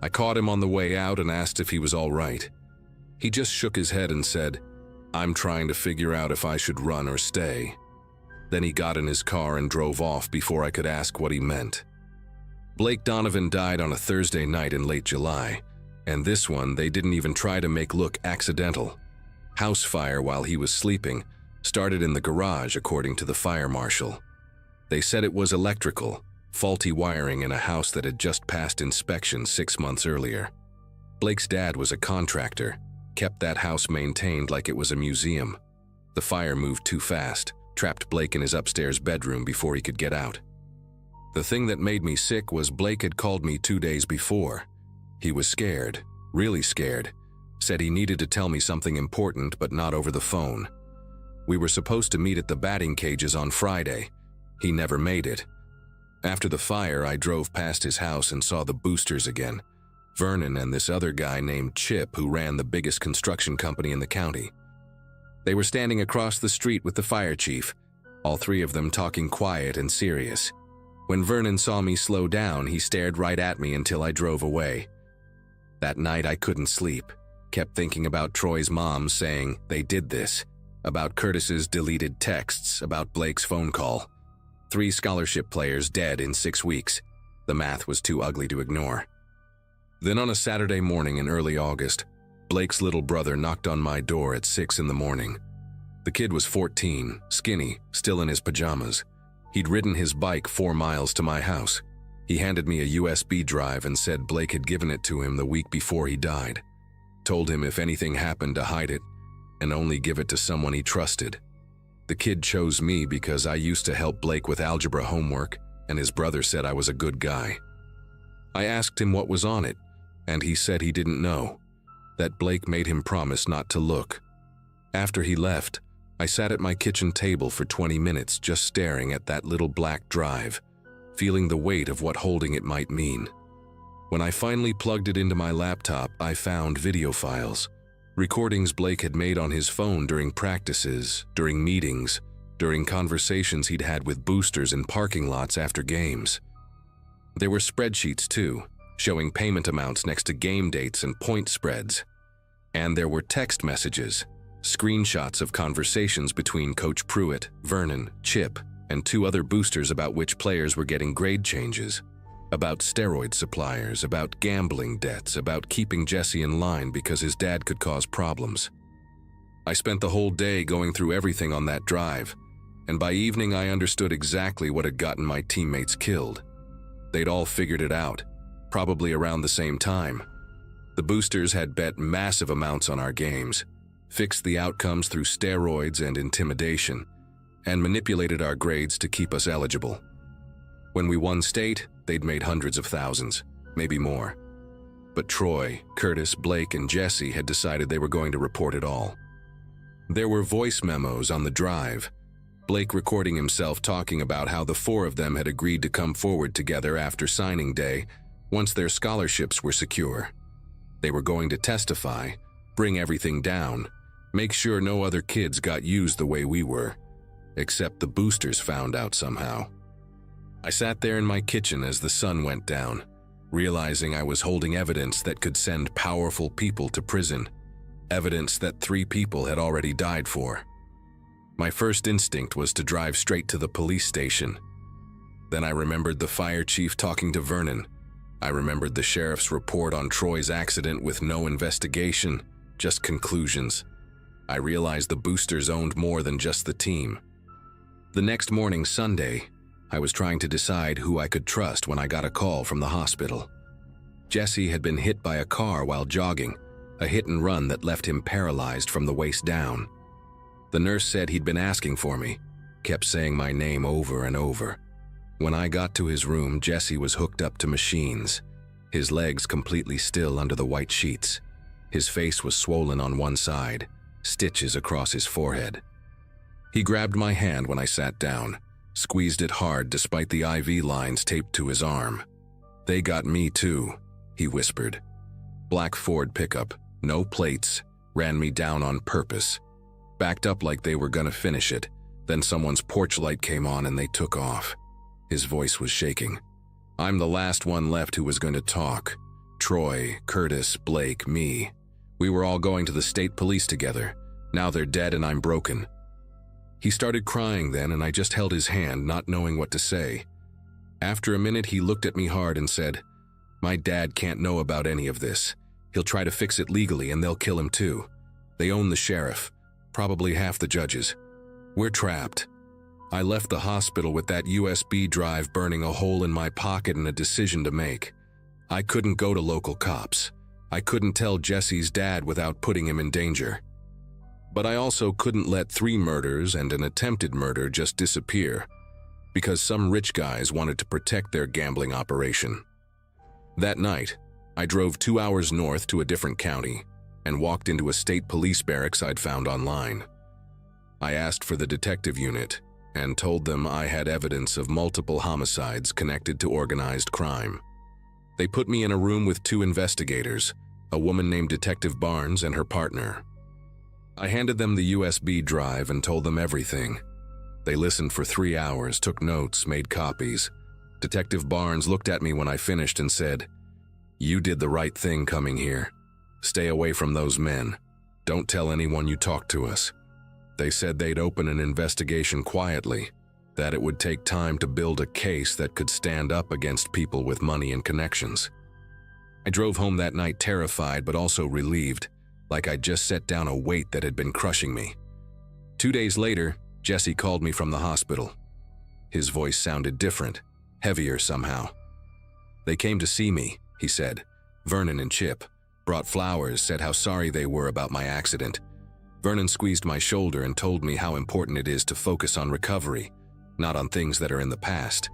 I caught him on the way out and asked if he was all right. He just shook his head and said, "I'm trying to figure out if I should run or stay." Then he got in his car and drove off before I could ask what he meant. Blake Donovan died on a Thursday night in late July, and this one they didn't even try to make look accidental. House fire while he was sleeping started in the garage, according to the fire marshal. They said it was electrical, faulty wiring in a house that had just passed inspection 6 months earlier. Blake's dad was a contractor, kept that house maintained like it was a museum. The fire moved too fast, trapped Blake in his upstairs bedroom before he could get out. The thing that made me sick was Blake had called me 2 days before. He was scared, really scared, said he needed to tell me something important but not over the phone. We were supposed to meet at the batting cages on Friday. He never made it. After the fire, I drove past his house and saw the boosters again. Vernon and this other guy named Chip who ran the biggest construction company in the county. They were standing across the street with the fire chief, all three of them talking quiet and serious. When Vernon saw me slow down, he stared right at me until I drove away. That night I couldn't sleep, kept thinking about Troy's mom saying they did this, about Curtis's deleted texts, about Blake's phone call. 3 scholarship players dead in 6 weeks. The math was too ugly to ignore. Then on a Saturday morning in early August, Blake's little brother knocked on my door at 6 in the morning. The kid was 14, skinny, still in his pajamas. He'd ridden his bike 4 miles to my house. He handed me a USB drive and said Blake had given it to him the week before he died. Told him if anything happened to hide it and only give it to someone he trusted. The kid chose me because I used to help Blake with algebra homework, and his brother said I was a good guy. I asked him what was on it, and he said he didn't know, that Blake made him promise not to look. After he left, I sat at my kitchen table for 20 minutes just staring at that little black drive, feeling the weight of what holding it might mean. When I finally plugged it into my laptop, I found video files, recordings Blake had made on his phone during practices, during meetings, during conversations he'd had with boosters in parking lots after games. There were spreadsheets too, showing payment amounts next to game dates and point spreads. And there were text messages, screenshots of conversations between Coach Pruitt, Vernon, Chip, and 2 other boosters about which players were getting grade changes, about steroid suppliers, about gambling debts, about keeping Jesse in line because his dad could cause problems. I spent the whole day going through everything on that drive, and by evening I understood exactly what had gotten my teammates killed. They'd all figured it out, probably around the same time. The boosters had bet massive amounts on our games, fixed the outcomes through steroids and intimidation, and manipulated our grades to keep us eligible. When we won state, they'd made hundreds of thousands, maybe more. But Troy, Curtis, Blake, and Jesse had decided they were going to report it all. There were voice memos on the drive, Blake recording himself talking about how the 4 of them had agreed to come forward together after signing day once their scholarships were secure. They were going to testify, bring everything down, make sure no other kids got used the way we were, except the boosters found out somehow. I sat there in my kitchen as the sun went down, realizing I was holding evidence that could send powerful people to prison, evidence that 3 people had already died for. My first instinct was to drive straight to the police station. Then I remembered the fire chief talking to Vernon. I remembered the sheriff's report on Troy's accident with no investigation, just conclusions. I realized the boosters owned more than just the team. The next morning, Sunday, I was trying to decide who I could trust when I got a call from the hospital. Jesse had been hit by a car while jogging, a hit and run that left him paralyzed from the waist down. The nurse said he'd been asking for me, kept saying my name over and over. When I got to his room, Jesse was hooked up to machines, his legs completely still under the white sheets. His face was swollen on one side, stitches across his forehead. He grabbed my hand when I sat down, squeezed it hard despite the IV lines taped to his arm. "They got me too," he whispered. Black Ford pickup, no plates, ran me down on purpose. Backed up like they were gonna finish it, then someone's porch light came on and they took off. His voice was shaking. I'm the last one left who was going to talk. Troy, Curtis, Blake, me. We were all going to the state police together. Now they're dead and I'm broken. He started crying then and I just held his hand, not knowing what to say. After a minute, he looked at me hard and said, "My dad can't know about any of this. He'll try to fix it legally and they'll kill him too. They own the sheriff, probably half the judges. We're trapped." I left the hospital with that USB drive burning a hole in my pocket and a decision to make. I couldn't go to local cops. I couldn't tell Jesse's dad without putting him in danger. But I also couldn't let 3 murders and an attempted murder just disappear because some rich guys wanted to protect their gambling operation. That night, I drove 2 hours north to a different county and walked into a state police barracks I'd found online. I asked for the detective unit and told them I had evidence of multiple homicides connected to organized crime. They put me in a room with 2 investigators, a woman named Detective Barnes and her partner. I handed them the USB drive and told them everything. They listened for 3 hours, took notes, made copies. Detective Barnes looked at me when I finished and said, "You did the right thing coming here. Stay away from those men. Don't tell anyone you talked to us." They said they'd open an investigation quietly, that it would take time to build a case that could stand up against people with money and connections. I drove home that night terrified but also relieved, like I'd just set down a weight that had been crushing me. 2 days later, Jesse called me from the hospital. His voice sounded different, heavier somehow. "They came to see me," he said. "Vernon and Chip. Brought flowers, said how sorry they were about my accident. Vernon squeezed my shoulder and told me how important it is to focus on recovery, not on things that are in the past.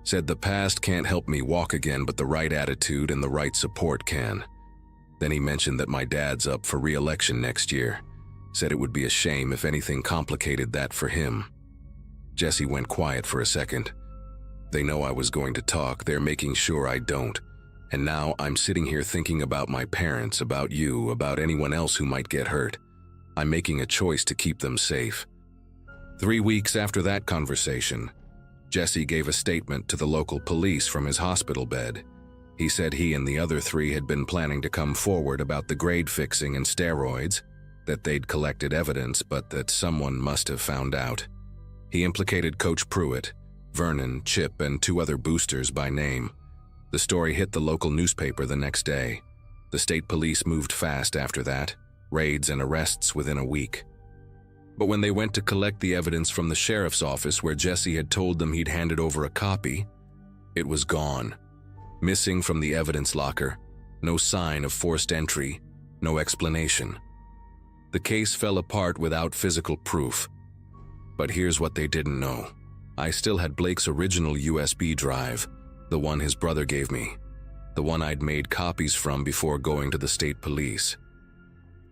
Said the past can't help me walk again, but the right attitude and the right support can." Then he mentioned that my dad's up for re-election next year. Said it would be a shame if anything complicated that for him. Jesse went quiet for a second. "They know I was going to talk, they're making sure I don't. And now I'm sitting here thinking about my parents, about you, about anyone else who might get hurt. I'm making a choice to keep them safe." 3 weeks after that conversation, Jesse gave a statement to the local police from his hospital bed. He said he and the other 3 had been planning to come forward about the grade fixing and steroids, that they'd collected evidence but that someone must have found out. He implicated Coach Pruitt, Vernon, Chip, and 2 other boosters by name. The story hit the local newspaper the next day. The state police moved fast after that, raids and arrests within a week. But when they went to collect the evidence from the sheriff's office where Jesse had told them he'd handed over a copy, it was gone. Missing from the evidence locker, no sign of forced entry, no explanation. The case fell apart without physical proof. But here's what they didn't know. I still had Blake's original USB drive, the one his brother gave me, the one I'd made copies from before going to the state police.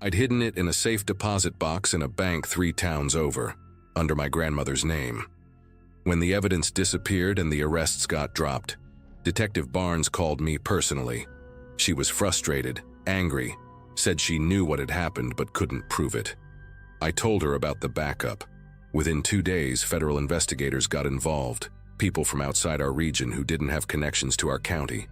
I'd hidden it in a safe deposit box in a bank 3 towns over, under my grandmother's name. When the evidence disappeared and the arrests got dropped, Detective Barnes called me personally. She was frustrated, angry, said she knew what had happened but couldn't prove it. I told her about the backup. Within 2 days, federal investigators got involved, people from outside our region who didn't have connections to our county.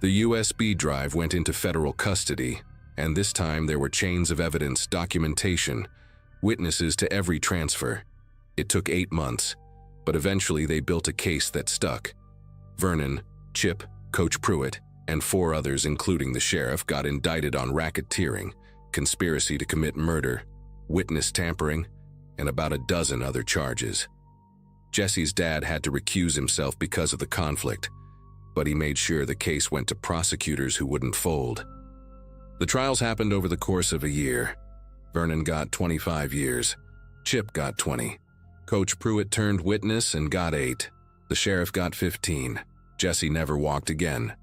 The USB drive went into federal custody, and this time there were chains of evidence, documentation, witnesses to every transfer. It took 8 months, but eventually they built a case that stuck. Vernon, Chip, Coach Pruitt, and 4 others, including the sheriff, got indicted on racketeering, conspiracy to commit murder, witness tampering, and about a dozen other charges. Jesse's dad had to recuse himself because of the conflict, but he made sure the case went to prosecutors who wouldn't fold. The trials happened over the course of a year. Vernon got 25 years. Chip got 20. Coach Pruitt turned witness and got 8. The sheriff got 15. Jesse never walked again,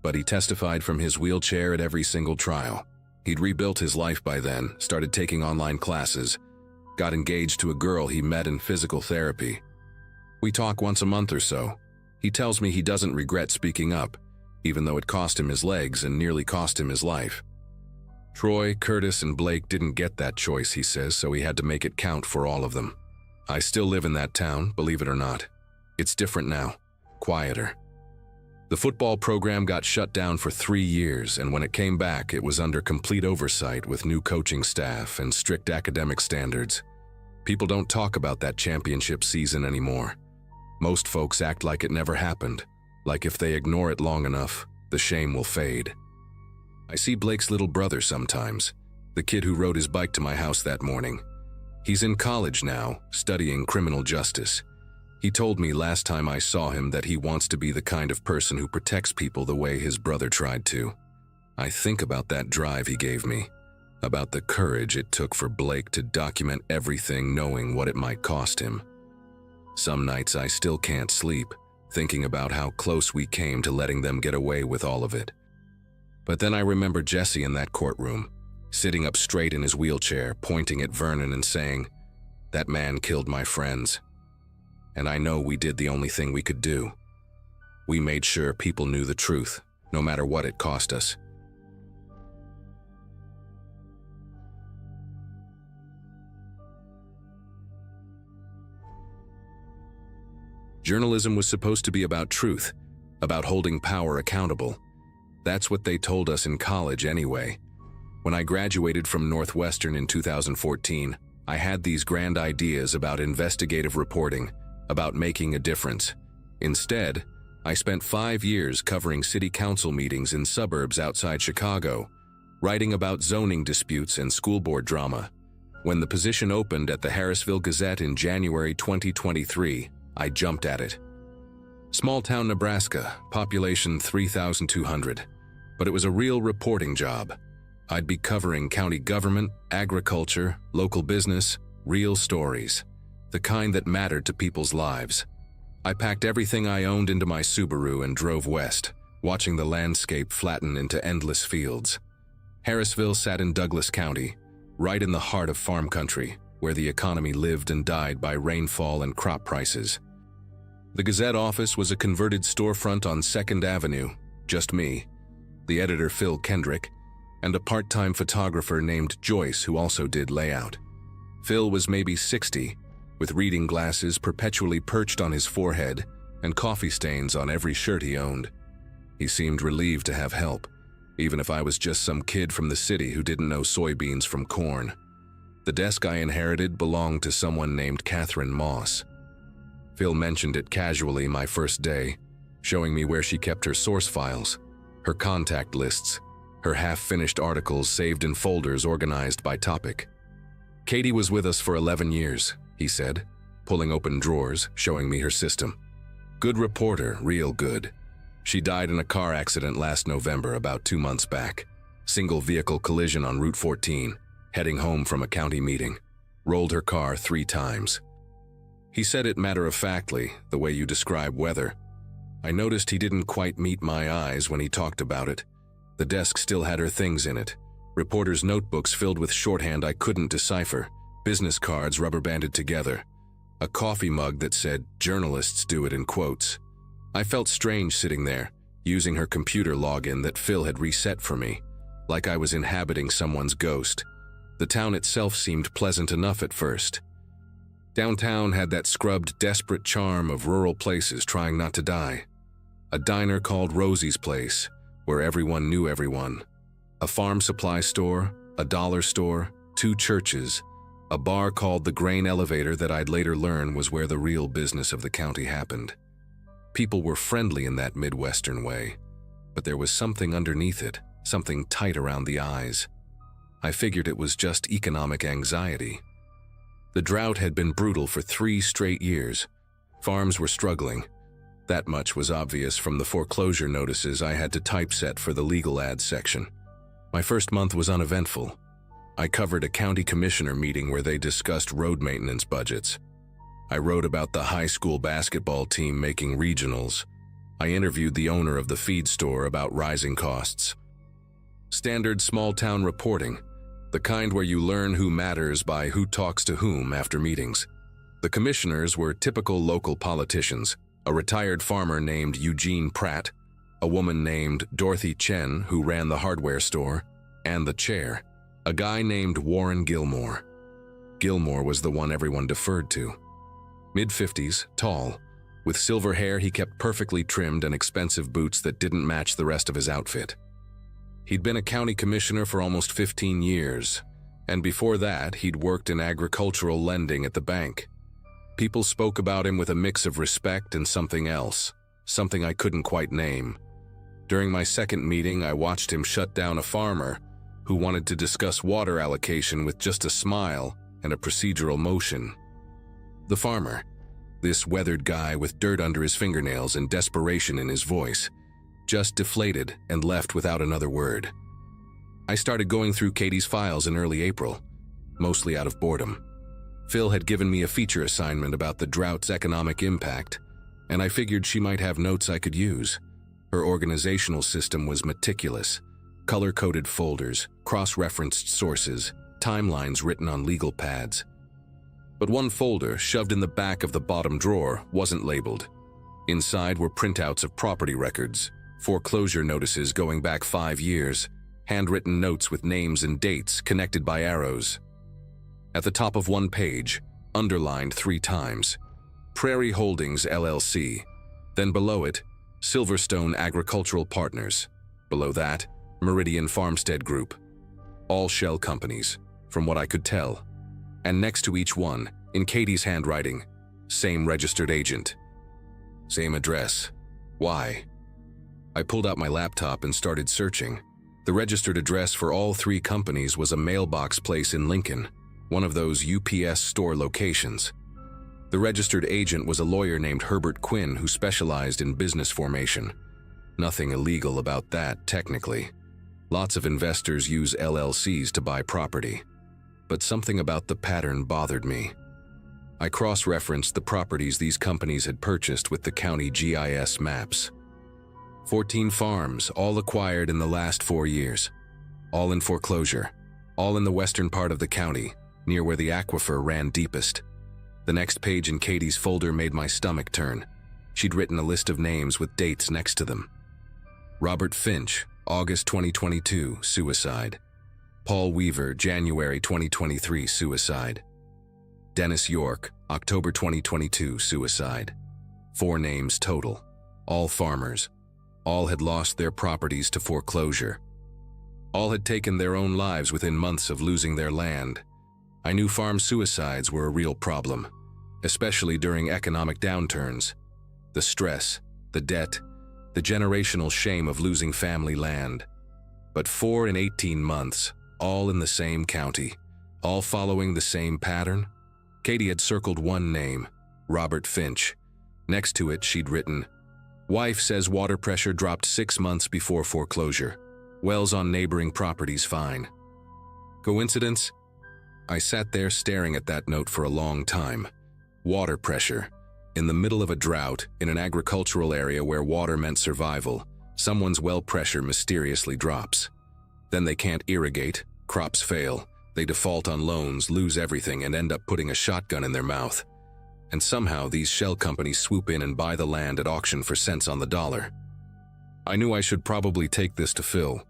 but he testified from his wheelchair at every single trial. He'd rebuilt his life by then, started taking online classes, got engaged to a girl he met in physical therapy. We talk once a month or so. He tells me he doesn't regret speaking up, even though it cost him his legs and nearly cost him his life. Troy, Curtis, and Blake didn't get that choice, he says, so he had to make it count for all of them. I still live in that town, believe it or not. It's different now, quieter. The football program got shut down for 3 years, and when it came back, it was under complete oversight with new coaching staff and strict academic standards. People don't talk about that championship season anymore. Most folks act like it never happened, like if they ignore it long enough, the shame will fade. I see Blake's little brother sometimes, the kid who rode his bike to my house that morning. He's in college now, studying criminal justice. He told me last time I saw him that he wants to be the kind of person who protects people the way his brother tried to. I think about that drive he gave me, about the courage it took for Blake to document everything knowing what it might cost him. Some nights I still can't sleep, thinking about how close we came to letting them get away with all of it. But then I remember Jesse in that courtroom, sitting up straight in his wheelchair, pointing at Vernon and saying, "That man killed my friends." And I know we did the only thing we could do. We made sure people knew the truth, no matter what it cost us. Journalism was supposed to be about truth, about holding power accountable. That's what they told us in college anyway. When I graduated from Northwestern in 2014, I had these grand ideas about investigative reporting, about making a difference. Instead, I spent 5 years covering city council meetings in suburbs outside Chicago, writing about zoning disputes and school board drama. When the position opened at the Harrisville Gazette in January 2023, I jumped at it. Small town Nebraska, population 3,200, but it was a real reporting job. I'd be covering county government, agriculture, local business, real stories, the kind that mattered to people's lives. I packed everything I owned into my Subaru and drove west, watching the landscape flatten into endless fields. Harrisville sat in Douglas County, right in the heart of farm country, where the economy lived and died by rainfall and crop prices. The Gazette office was a converted storefront on 2nd Avenue, just me, the editor Phil Kendrick, and a part-time photographer named Joyce who also did layout. Phil was maybe 60, with reading glasses perpetually perched on his forehead and coffee stains on every shirt he owned. He seemed relieved to have help, even if I was just some kid from the city who didn't know soybeans from corn. The desk I inherited belonged to someone named Catherine Moss. Phil mentioned it casually my first day, showing me where she kept her source files, her contact lists, her half-finished articles saved in folders organized by topic. "Katie was with us for 11 years, he said, pulling open drawers, showing me her system. "Good reporter, real good. She died in a car accident last November, about 2 months back. Single vehicle collision on Route 14, heading home from a county meeting. Rolled her car 3 times. He said it matter-of-factly, the way you describe weather. I noticed he didn't quite meet my eyes when he talked about it. The desk still had her things in it. Reporters' notebooks filled with shorthand I couldn't decipher, business cards rubber-banded together, a coffee mug that said, "Journalists do it," in quotes. I felt strange sitting there, using her computer login that Phil had reset for me, like I was inhabiting someone's ghost. The town itself seemed pleasant enough at first. Downtown had that scrubbed, desperate charm of rural places trying not to die. A diner called Rosie's Place, where everyone knew everyone. A farm supply store, a dollar store, 2 churches, a bar called the Grain Elevator that I'd later learn was where the real business of the county happened. People were friendly in that Midwestern way, but there was something underneath it, something tight around the eyes. I figured it was just economic anxiety. The drought had been brutal for 3 straight years. Farms were struggling. That much was obvious from the foreclosure notices I had to typeset for the legal ads section. My first month was uneventful. I covered a county commissioner meeting where they discussed road maintenance budgets. I wrote about the high school basketball team making regionals. I interviewed the owner of the feed store about rising costs. Standard small-town reporting, the kind where you learn who matters by who talks to whom after meetings. The commissioners were typical local politicians, a retired farmer named Eugene Pratt, a woman named Dorothy Chen who ran the hardware store, and the chair, a guy named Warren Gilmore. Gilmore was the one everyone deferred to. Mid-50s, tall. With silver hair he kept perfectly trimmed and expensive boots that didn't match the rest of his outfit. He'd been a county commissioner for almost 15 years, and before that he'd worked in agricultural lending at the bank. People spoke about him with a mix of respect and something else, something I couldn't quite name. During my second meeting, I watched him shut down a farmer who wanted to discuss water allocation with just a smile and a procedural motion. The farmer, this weathered guy with dirt under his fingernails and desperation in his voice, just deflated and left without another word. I started going through Katie's files in early April, mostly out of boredom. Phil had given me a feature assignment about the drought's economic impact, and I figured she might have notes I could use. Her organizational system was meticulous, color-coded folders, cross-referenced sources, timelines written on legal pads. But one folder, shoved in the back of the bottom drawer, wasn't labeled. Inside were printouts of property records, foreclosure notices going back 5 years, handwritten notes with names and dates connected by arrows. At the top of one page, underlined 3 times, Prairie Holdings LLC. Then below it, Silverstone Agricultural Partners. Below that, Meridian Farmstead Group. All shell companies, from what I could tell. And next to each one, in Katie's handwriting, same registered agent. Same address. Why? I pulled out my laptop and started searching. The registered address for all 3 companies was a mailbox place in Lincoln, one of those UPS store locations. The registered agent was a lawyer named Herbert Quinn who specialized in business formation. Nothing illegal about that, technically. Lots of investors use LLCs to buy property. But something about the pattern bothered me. I cross-referenced the properties these companies had purchased with the county GIS maps. 14 farms, all acquired in the last 4 years. All in foreclosure. All in the western part of the county, near where the aquifer ran deepest. The next page in Katie's folder made my stomach turn. She'd written a list of names with dates next to them. Robert Finch, August 2022, suicide. Paul Weaver, January 2023, suicide. Dennis York, October 2022, suicide. 4 names total. All farmers. All had lost their properties to foreclosure. All had taken their own lives within months of losing their land. I knew farm suicides were a real problem, especially during economic downturns. The stress, the debt, the generational shame of losing family land. But 4 in 18 months, all in the same county, all following the same pattern. Katie had circled one name, Robert Finch. Next to it, she'd written, "Wife says water pressure dropped 6 months before foreclosure. Wells on neighboring properties fine." Coincidence? I sat there staring at that note for a long time. Water pressure. In the middle of a drought, in an agricultural area where water meant survival, someone's well pressure mysteriously drops. Then they can't irrigate, crops fail, they default on loans, lose everything, and end up putting a shotgun in their mouth. And somehow these shell companies swoop in and buy the land at auction for cents on the dollar. I knew I should probably take this to Phil,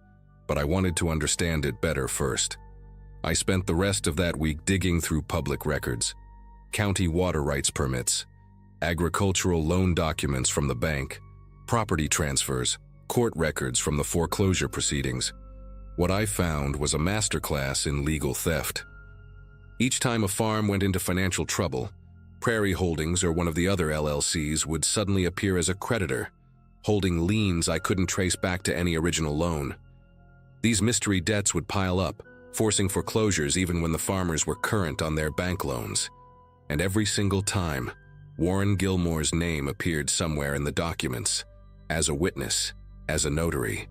but I wanted to understand it better first. I spent the rest of that week digging through public records, county water rights permits, agricultural loan documents from the bank, property transfers, court records from the foreclosure proceedings. What I found was a masterclass in legal theft. Each time a farm went into financial trouble, Prairie Holdings or one of the other LLCs would suddenly appear as a creditor, holding liens I couldn't trace back to any original loan. These mystery debts would pile up, forcing foreclosures even when the farmers were current on their bank loans. And every single time, Warren Gilmore's name appeared somewhere in the documents, as a witness, as a notary,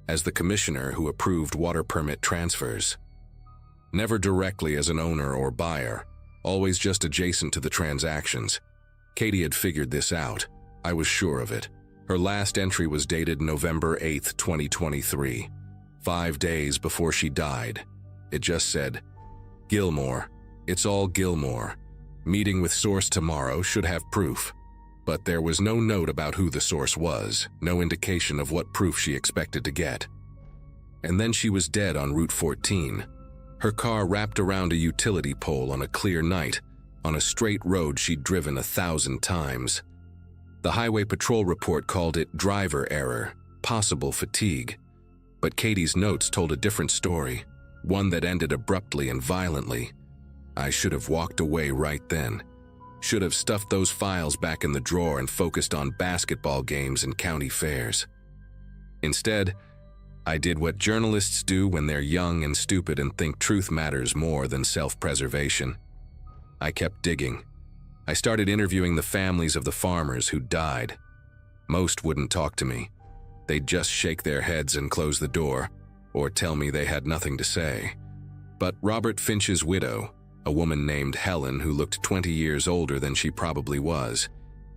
as the commissioner who approved water permit transfers. Never directly as an owner or buyer, always just adjacent to the transactions. Katie had figured this out. I was sure of it. Her last entry was dated November 8, 2023, 5 days before she died. It just said, "Gilmore. It's all Gilmore. Meeting with source tomorrow, should have proof." But there was no note about who the source was, no indication of what proof she expected to get. And then she was dead on Route 14. Her car wrapped around a utility pole on a clear night, on a straight road she'd driven 1,000 times. The highway patrol report called it driver error, possible fatigue. But Katie's notes told a different story, one that ended abruptly and violently. I should have walked away right then. Should have stuffed those files back in the drawer and focused on basketball games and county fairs. Instead, I did what journalists do when they're young and stupid and think truth matters more than self-preservation. I kept digging. I started interviewing the families of the farmers who died. Most wouldn't talk to me. They'd just shake their heads and close the door. or tell me they had nothing to say. But Robert Finch's widow, a woman named Helen who looked 20 years older than she probably was,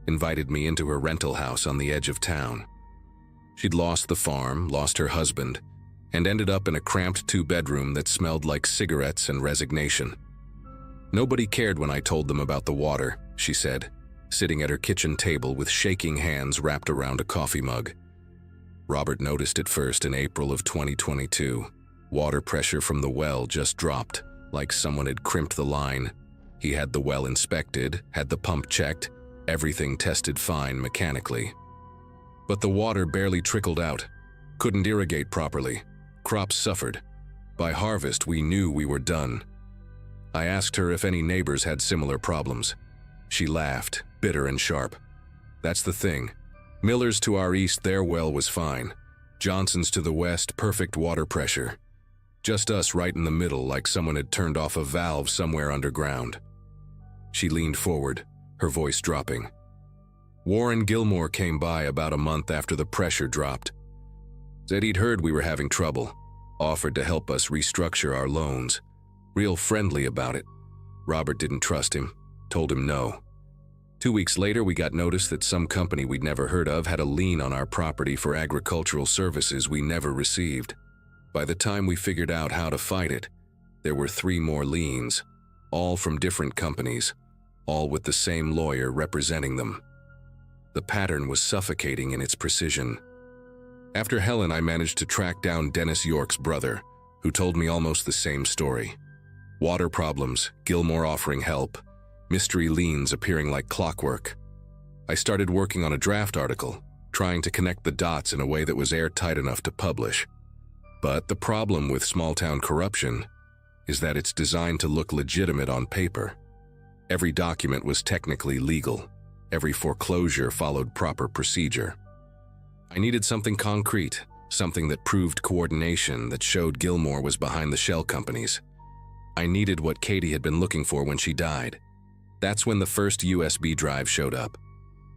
invited me into her rental house on the edge of town. She'd lost the farm, lost her husband, and ended up in a cramped two-bedroom that smelled like cigarettes and resignation. Nobody cared when I told them about the water, she said, sitting at her kitchen table with shaking hands wrapped around a coffee mug. Robert noticed it first in April of 2022. Water pressure from the well just dropped, like someone had crimped the line. He had the well inspected, had the pump checked, everything tested fine mechanically. But the water barely trickled out, couldn't irrigate properly. Crops suffered. By harvest, we knew we were done. I asked her if any neighbors had similar problems. She laughed, bitter and sharp. That's the thing. Miller's to our east, their well was fine. Johnson's to the west, perfect water pressure. Just us right in the middle, like someone had turned off a valve somewhere underground. She leaned forward, her voice dropping. Warren Gilmore came by about a month after the pressure dropped. Said he'd heard we were having trouble, offered to help us restructure our loans. Real friendly about it. Robert didn't trust him, told him no. 2 weeks later, we got notice that some company we'd never heard of had a lien on our property for agricultural services we never received. By the time we figured out how to fight it, there were 3 more liens, all from different companies, all with the same lawyer representing them. The pattern was suffocating in its precision. After Helen, I managed to track down Dennis York's brother, who told me almost the same story. Water problems, Gilmore offering help, mystery liens appearing like clockwork. I started working on a draft article, trying to connect the dots in a way that was airtight enough to publish. But the problem with small-town corruption is that it's designed to look legitimate on paper. Every document was technically legal. Every foreclosure followed proper procedure. I needed something concrete, something that proved coordination, that showed Gilmore was behind the shell companies. I needed what Katie had been looking for when she died. That's when the first USB drive showed up.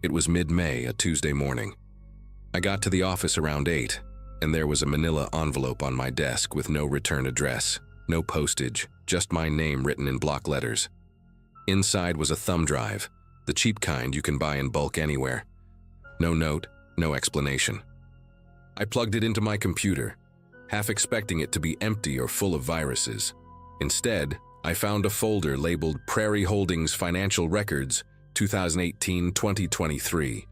It was mid-May, a Tuesday morning. I got to the office around 8, and there was a manila envelope on my desk with no return address, no postage, just my name written in block letters. Inside was a thumb drive, the cheap kind you can buy in bulk anywhere. No note, no explanation. I plugged it into my computer, half expecting it to be empty or full of viruses. Instead, I found a folder labeled Prairie Holdings Financial Records, 2018-2023.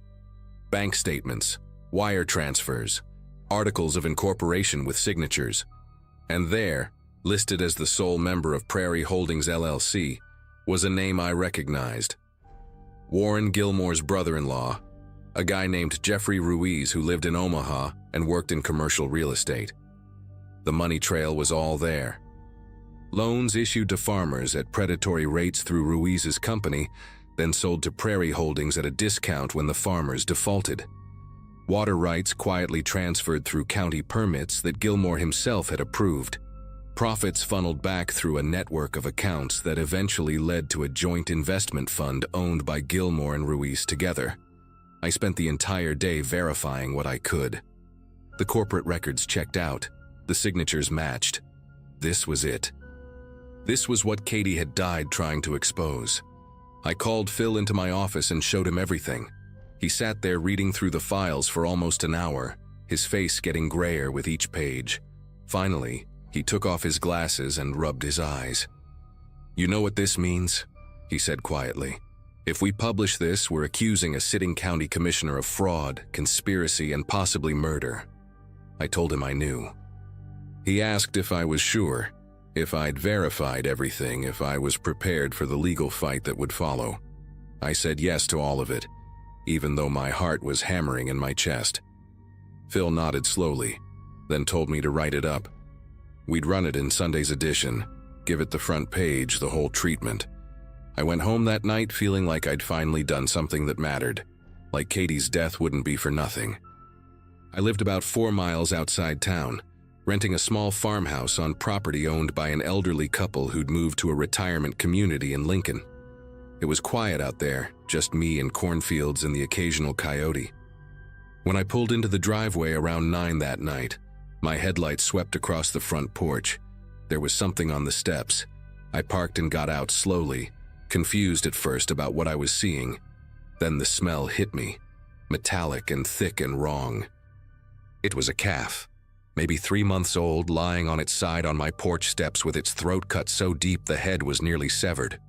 Bank statements, wire transfers, articles of incorporation with signatures. And there, listed as the sole member of Prairie Holdings LLC, was a name I recognized. Warren Gilmore's brother-in-law, a guy named Jeffrey Ruiz who lived in Omaha and worked in commercial real estate. The money trail was all there. Loans issued to farmers at predatory rates through Ruiz's company, then sold to Prairie Holdings at a discount when the farmers defaulted. Water rights quietly transferred through county permits that Gilmore himself had approved. Profits funneled back through a network of accounts that eventually led to a joint investment fund owned by Gilmore and Ruiz together. I spent the entire day verifying what I could. The corporate records checked out. The signatures matched. This was it. This was what Katie had died trying to expose. I called Phil into my office and showed him everything. He sat there reading through the files for almost an hour, his face getting grayer with each page. Finally, he took off his glasses and rubbed his eyes. "You know what this means?" he said quietly. "If we publish this, we're accusing a sitting county commissioner of fraud, conspiracy, and possibly murder." I told him I knew. He asked if I was sure, if I'd verified everything, if I was prepared for the legal fight that would follow. I said yes to all of it, even though my heart was hammering in my chest. Phil nodded slowly, then told me to write it up. We'd run it in Sunday's edition, give it the front page, the whole treatment. I went home that night feeling like I'd finally done something that mattered, like Katie's death wouldn't be for nothing. I lived about 4 miles outside town, renting a small farmhouse on property owned by an elderly couple who'd moved to a retirement community in Lincoln. It was quiet out there, just me and cornfields and the occasional coyote. When I pulled into the driveway around 9 that night, My headlights swept across the front porch. There was something on the steps. I parked and got out slowly, confused at first about what I was seeing. Then the smell hit me, metallic and thick and wrong. It was a calf, maybe 3 months old, lying on its side on my porch steps with its throat cut so deep the head was nearly severed.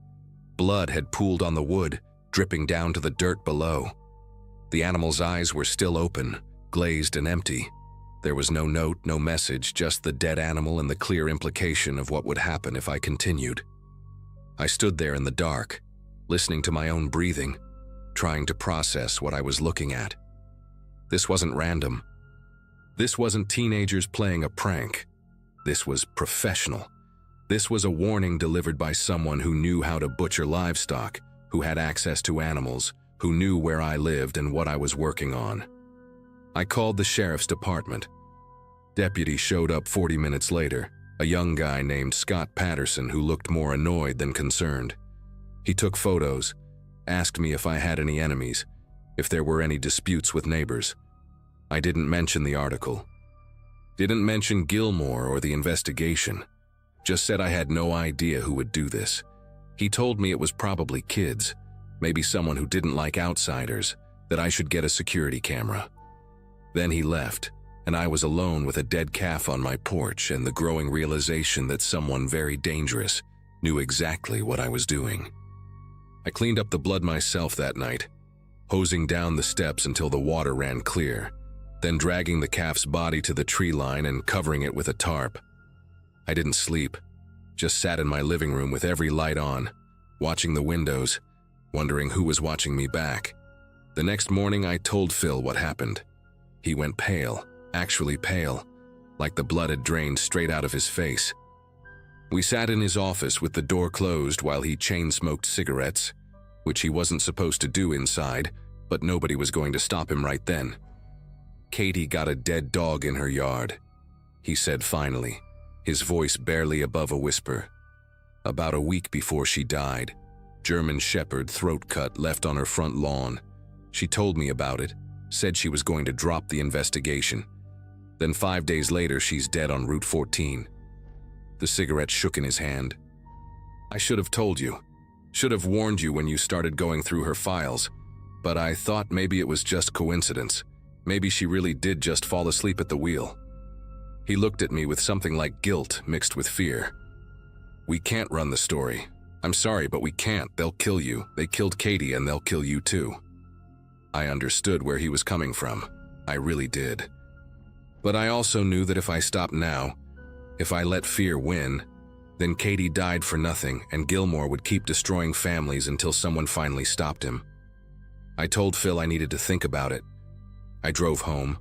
Blood had pooled on the wood, dripping down to the dirt below. The animal's eyes were still open, glazed and empty. There was no note, no message, just the dead animal and the clear implication of what would happen if I continued. I stood there in the dark, listening to my own breathing, trying to process what I was looking at. This wasn't random. This wasn't teenagers playing a prank. This was professional. This was a warning delivered by someone who knew how to butcher livestock, who had access to animals, who knew where I lived and what I was working on. I called the sheriff's department. Deputy showed up 40 minutes later, a young guy named Scott Patterson who looked more annoyed than concerned. He took photos, asked me if I had any enemies, if there were any disputes with neighbors. I didn't mention the article. Didn't mention Gilmore or the investigation. Just said I had no idea who would do this. He told me it was probably kids, maybe someone who didn't like outsiders, that I should get a security camera. Then he left, and I was alone with a dead calf on my porch and the growing realization that someone very dangerous knew exactly what I was doing. I cleaned up the blood myself that night, hosing down the steps until the water ran clear, then dragging the calf's body to the tree line and covering it with a tarp. I didn't sleep, just sat in my living room with every light on, watching the windows, wondering who was watching me back. The next morning I told Phil what happened. He went pale, actually pale, like the blood had drained straight out of his face. We sat in his office with the door closed while he chain-smoked cigarettes, which he wasn't supposed to do inside, but nobody was going to stop him right then. Katie got a dead dog in her yard, he said finally, his voice barely above a whisper. About a week before she died, German Shepherd throat cut left on her front lawn. She told me about it, said she was going to drop the investigation. Then 5 days later, she's dead on Route 14. The cigarette shook in his hand. I should have told you. Should have warned you when you started going through her files. But I thought maybe it was just coincidence. Maybe she really did just fall asleep at the wheel. He looked at me with something like guilt mixed with fear. We can't run the story. I'm sorry, but we can't. They'll kill you. They killed Katie and they'll kill you too. I understood where he was coming from. I really did. But I also knew that if I stopped now, if I let fear win, then Katie died for nothing and Gilmore would keep destroying families until someone finally stopped him. I told Phil I needed to think about it. I drove home,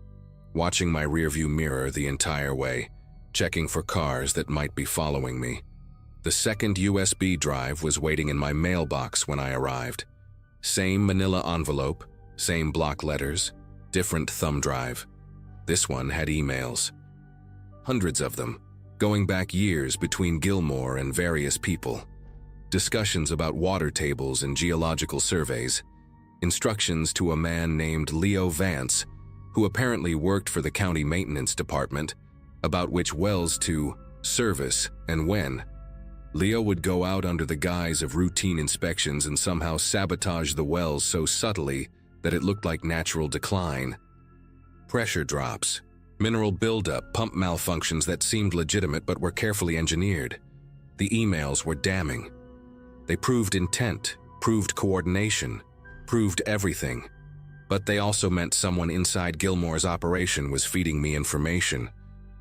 watching my rearview mirror the entire way, checking for cars that might be following me. The second USB drive was waiting in my mailbox when I arrived. Same manila envelope, same block letters, different thumb drive. This one had emails. Hundreds of them, going back years between Gilmore and various people. Discussions about water tables and geological surveys. Instructions to a man named Leo Vance, who apparently worked for the county maintenance department, about which wells to service and when. Leo would go out under the guise of routine inspections and somehow sabotage the wells so subtly that it looked like natural decline. Pressure drops, mineral buildup, pump malfunctions that seemed legitimate but were carefully engineered. The emails were damning. They proved intent, proved coordination, proved everything. But they also meant someone inside Gilmore's operation was feeding me information.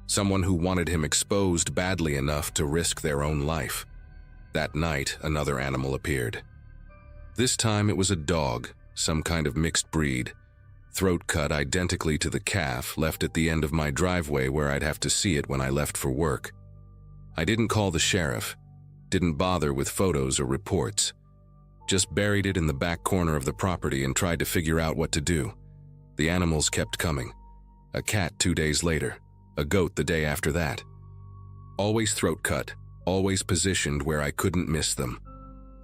Someone who wanted him exposed badly enough to risk their own life. That night, another animal appeared. This time it was a dog, some kind of mixed breed, throat cut identically to the calf left at the end of my driveway where I'd have to see it when I left for work. I didn't call the sheriff, didn't bother with photos or reports. Just buried it in the back corner of the property and tried to figure out what to do. The animals kept coming. A cat 2 days later, a goat the day after that. Always throat cut, always positioned where I couldn't miss them.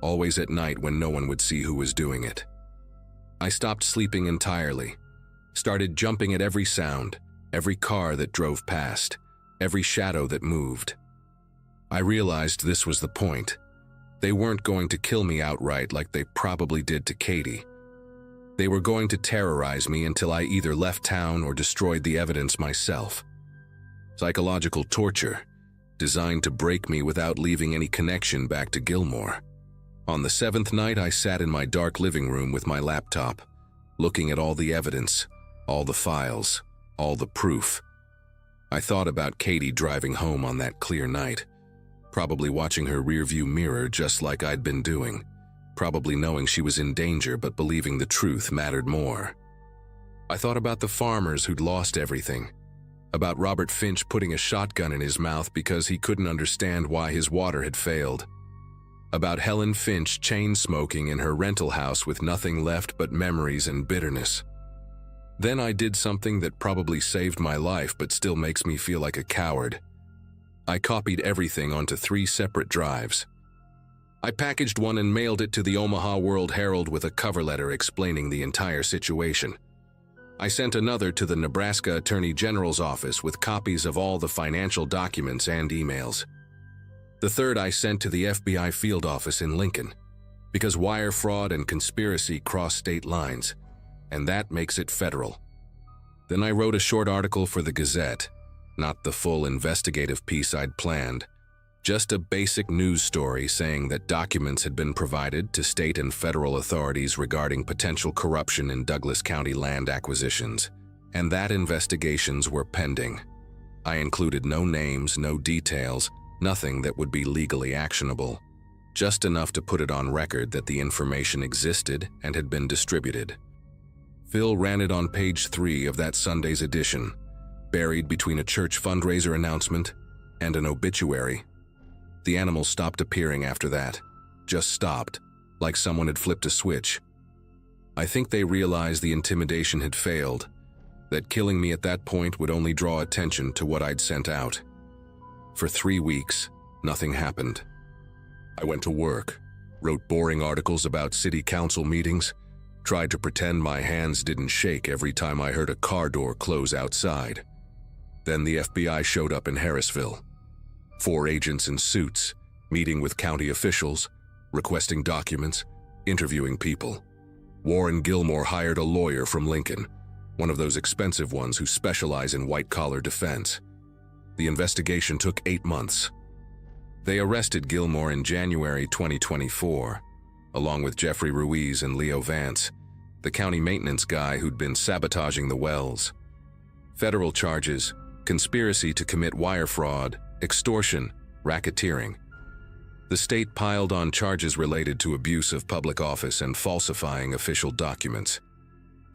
Always at night when no one would see who was doing it. I stopped sleeping entirely, started jumping at every sound, every car that drove past, every shadow that moved. I realized this was the point. They weren't going to kill me outright like they probably did to Katie. They were going to terrorize me until I either left town or destroyed the evidence myself. Psychological torture, designed to break me without leaving any connection back to Gilmore. On the 7th night, I sat in my dark living room with my laptop, looking at all the evidence, all the files, all the proof. I thought about Katie driving home on that clear night, probably watching her rearview mirror just like I'd been doing, probably knowing she was in danger but believing the truth mattered more. I thought about the farmers who'd lost everything, about Robert Finch putting a shotgun in his mouth because he couldn't understand why his water had failed, about Helen Finch chain-smoking in her rental house with nothing left but memories and bitterness. Then I did something that probably saved my life but still makes me feel like a coward. I copied everything onto 3 separate drives. I packaged one and mailed it to the Omaha World-Herald with a cover letter explaining the entire situation. I sent another to the Nebraska Attorney General's office with copies of all the financial documents and emails. The third I sent to the FBI field office in Lincoln, because wire fraud and conspiracy cross state lines, and that makes it federal. Then I wrote a short article for the Gazette, not the full investigative piece I'd planned, just a basic news story saying that documents had been provided to state and federal authorities regarding potential corruption in Douglas County land acquisitions, and that investigations were pending. I included no names, no details, nothing that would be legally actionable, just enough to put it on record that the information existed and had been distributed. Phil ran it on page 3 of that Sunday's edition, buried between a church fundraiser announcement and an obituary. The animals stopped appearing after that, just stopped, like someone had flipped a switch. I think they realized the intimidation had failed, that killing me at that point would only draw attention to what I'd sent out. For 3 weeks, nothing happened. I went to work, wrote boring articles about city council meetings, tried to pretend my hands didn't shake every time I heard a car door close outside. Then the FBI showed up in Harrisville. 4 agents in suits, meeting with county officials, requesting documents, interviewing people. Warren Gilmore hired a lawyer from Lincoln, one of those expensive ones who specialize in white-collar defense. The investigation took 8 months. They arrested Gilmore in January 2024, along with Jeffrey Ruiz and Leo Vance, the county maintenance guy who'd been sabotaging the wells. Federal charges: conspiracy to commit wire fraud, extortion, racketeering. The state piled on charges related to abuse of public office and falsifying official documents.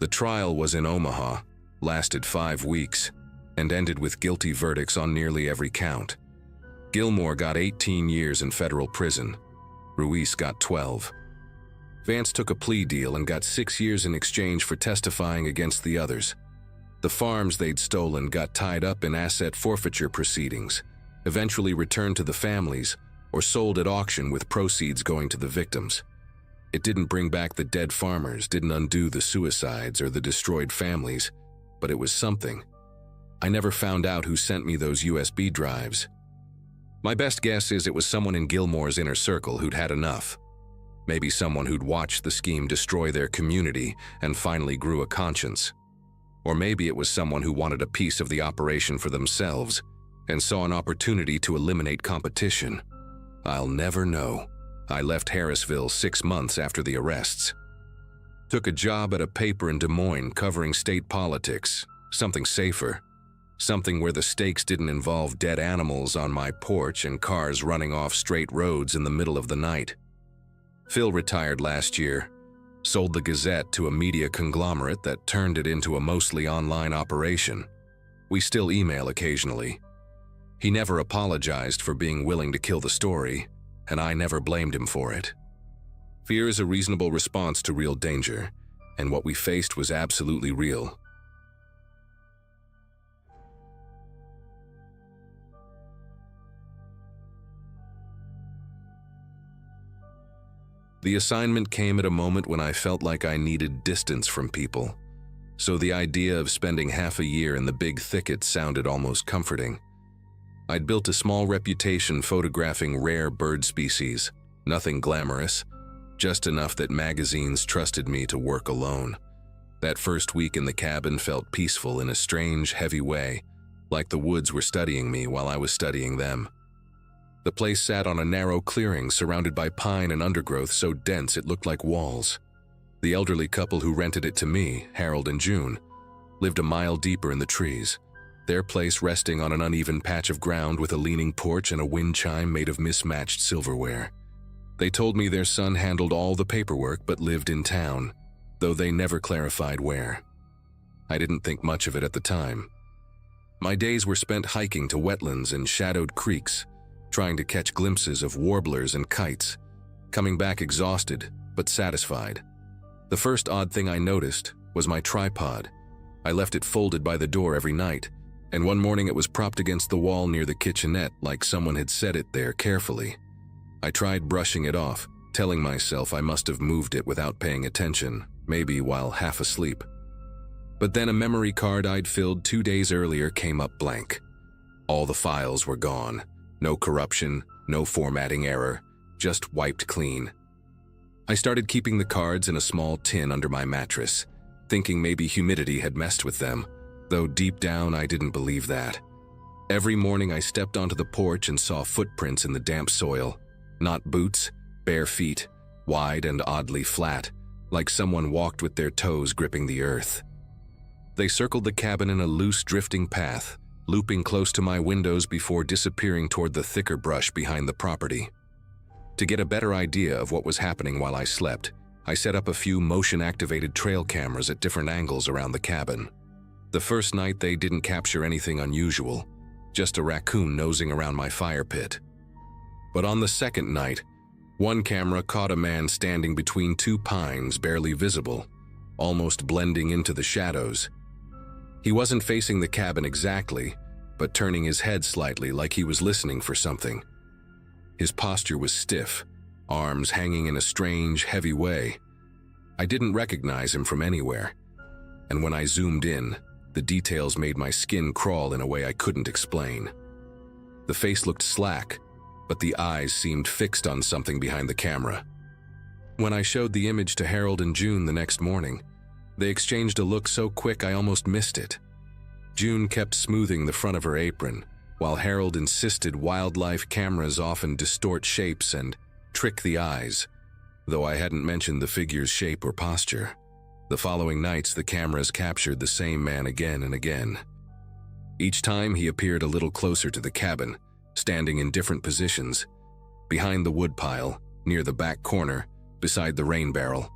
The trial was in Omaha, lasted 5 weeks, and ended with guilty verdicts on nearly every count. Gilmore got 18 years in federal prison. Ruiz got 12. Vance took a plea deal and got 6 years in exchange for testifying against the others. The farms they'd stolen got tied up in asset forfeiture proceedings, eventually returned to the families, or sold at auction with proceeds going to the victims. It didn't bring back the dead farmers, didn't undo the suicides or the destroyed families, but it was something. I never found out who sent me those USB drives. My best guess is it was someone in Gilmore's inner circle who'd had enough. Maybe someone who'd watched the scheme destroy their community and finally grew a conscience. Or maybe it was someone who wanted a piece of the operation for themselves and saw an opportunity to eliminate competition. I'll never know. I left Harrisville 6 months after the arrests. Took a job at a paper in Des Moines covering state politics, something safer. Something where the stakes didn't involve dead animals on my porch and cars running off straight roads in the middle of the night. Phil retired last year, sold the Gazette to a media conglomerate that turned it into a mostly online operation. We still email occasionally. He never apologized for being willing to kill the story, and I never blamed him for it. Fear is a reasonable response to real danger, and what we faced was absolutely real. The assignment came at a moment when I felt like I needed distance from people. so the idea of spending half a year in the big thicket sounded almost comforting. I'd built a small reputation photographing rare bird species, nothing glamorous, just enough that magazines trusted me to work alone. That first week in the cabin felt peaceful in a strange, heavy way, like the woods were studying me while I was studying them. The place sat on a narrow clearing surrounded by pine and undergrowth so dense it looked like walls. The elderly couple who rented it to me, Harold and June, lived a mile deeper in the trees, their place resting on an uneven patch of ground with a leaning porch and a wind chime made of mismatched silverware. They told me their son handled all the paperwork but lived in town, though they never clarified where. I didn't think much of it at the time. My days were spent hiking to wetlands and shadowed creeks, trying to catch glimpses of warblers and kites, coming back exhausted but satisfied. The first odd thing I noticed was my tripod. I left it folded by the door every night, and one morning it was propped against the wall near the kitchenette like someone had set it there carefully. I tried brushing it off, telling myself I must have moved it without paying attention, maybe while half asleep. But then a memory card I'd filled 2 days earlier came up blank. All the files were gone. No corruption, no formatting error, just wiped clean. I started keeping the cards in a small tin under my mattress, thinking maybe humidity had messed with them, though deep down I didn't believe that. Every morning I stepped onto the porch and saw footprints in the damp soil. Not boots, bare feet, wide and oddly flat, like someone walked with their toes gripping the earth. They circled the cabin in a loose, drifting path, looping close to my windows before disappearing toward the thicker brush behind the property. To get a better idea of what was happening while I slept, I set up a few motion-activated trail cameras at different angles around the cabin. The first night they didn't capture anything unusual, just a raccoon nosing around my fire pit. But on the second night, one camera caught a man standing between two pines barely visible, almost blending into the shadows. He wasn't facing the cabin exactly, but turning his head slightly like he was listening for something. His posture was stiff, arms hanging in a strange, heavy way. I didn't recognize him from anywhere, and when I zoomed in, the details made my skin crawl in a way I couldn't explain. The face looked slack, but the eyes seemed fixed on something behind the camera. When I showed the image to Harold and June the next morning, they exchanged a look so quick I almost missed it. June kept smoothing the front of her apron, while Harold insisted wildlife cameras often distort shapes and trick the eyes, though I hadn't mentioned the figure's shape or posture. The following nights, the cameras captured the same man again and again. Each time he appeared a little closer to the cabin, standing in different positions, behind the woodpile, near the back corner, beside the rain barrel.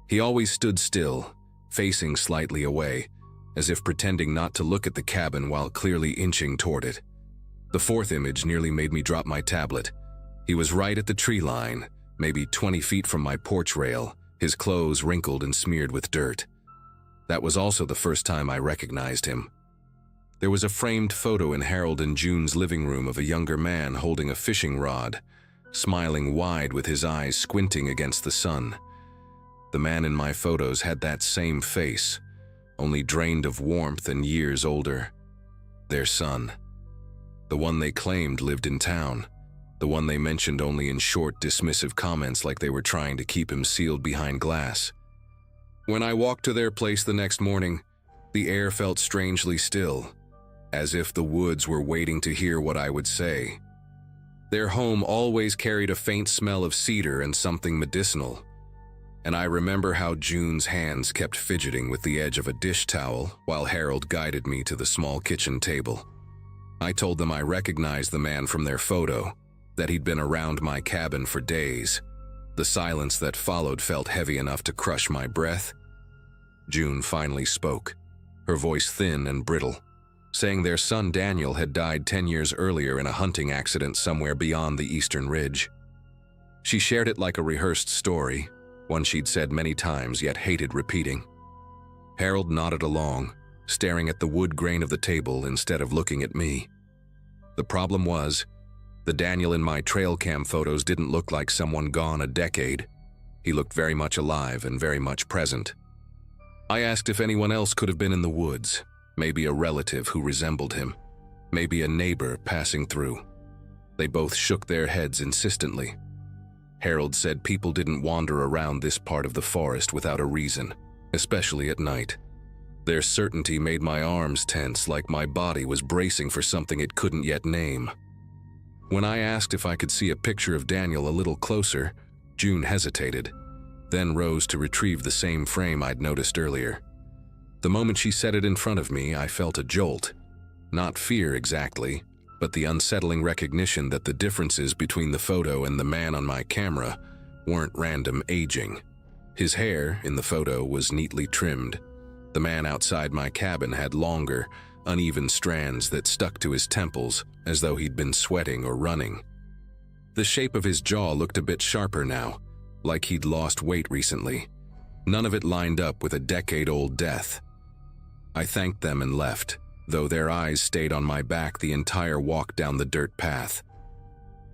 He always stood still, facing slightly away, as if pretending not to look at the cabin while clearly inching toward it. The fourth image nearly made me drop my tablet. He was right at the tree line, maybe 20 feet from my porch rail, his clothes wrinkled and smeared with dirt. That was also the first time I recognized him. There was a framed photo in Harold and June's living room of a younger man holding a fishing rod, smiling wide with his eyes squinting against the sun. The man in my photos had that same face, only drained of warmth and years older. Their son. The one they claimed lived in town. The one they mentioned only in short, dismissive comments like they were trying to keep him sealed behind glass. When I walked to their place the next morning, the air felt strangely still, as if the woods were waiting to hear what I would say. Their home always carried a faint smell of cedar and something medicinal, and I remember how June's hands kept fidgeting with the edge of a dish towel while Harold guided me to the small kitchen table. I told them I recognized the man from their photo, that he'd been around my cabin for days. The silence that followed felt heavy enough to crush my breath. June finally spoke, her voice thin and brittle, saying their son Daniel had died 10 years earlier in a hunting accident somewhere beyond the eastern ridge. She shared it like a rehearsed story, one she'd said many times yet hated repeating. Harold nodded along, staring at the wood grain of the table instead of looking at me. The problem was, the Daniel in my trail cam photos didn't look like someone gone a decade. He looked very much alive and very much present. I asked if anyone else could have been in the woods, maybe a relative who resembled him, maybe a neighbor passing through. They both shook their heads insistently. Harold said people didn't wander around this part of the forest without a reason, especially at night. Their certainty made my arms tense, like my body was bracing for something it couldn't yet name. When I asked if I could see a picture of Daniel a little closer, June hesitated, then rose to retrieve the same frame I'd noticed earlier. The moment she set it in front of me, I felt a jolt. Not fear exactly, but the unsettling recognition that the differences between the photo and the man on my camera weren't random aging. His hair in the photo was neatly trimmed. The man outside my cabin had longer, uneven strands that stuck to his temples as though he'd been sweating or running. The shape of his jaw looked a bit sharper now, like he'd lost weight recently. None of it lined up with a decade-old death. I thanked them and left, though their eyes stayed on my back the entire walk down the dirt path.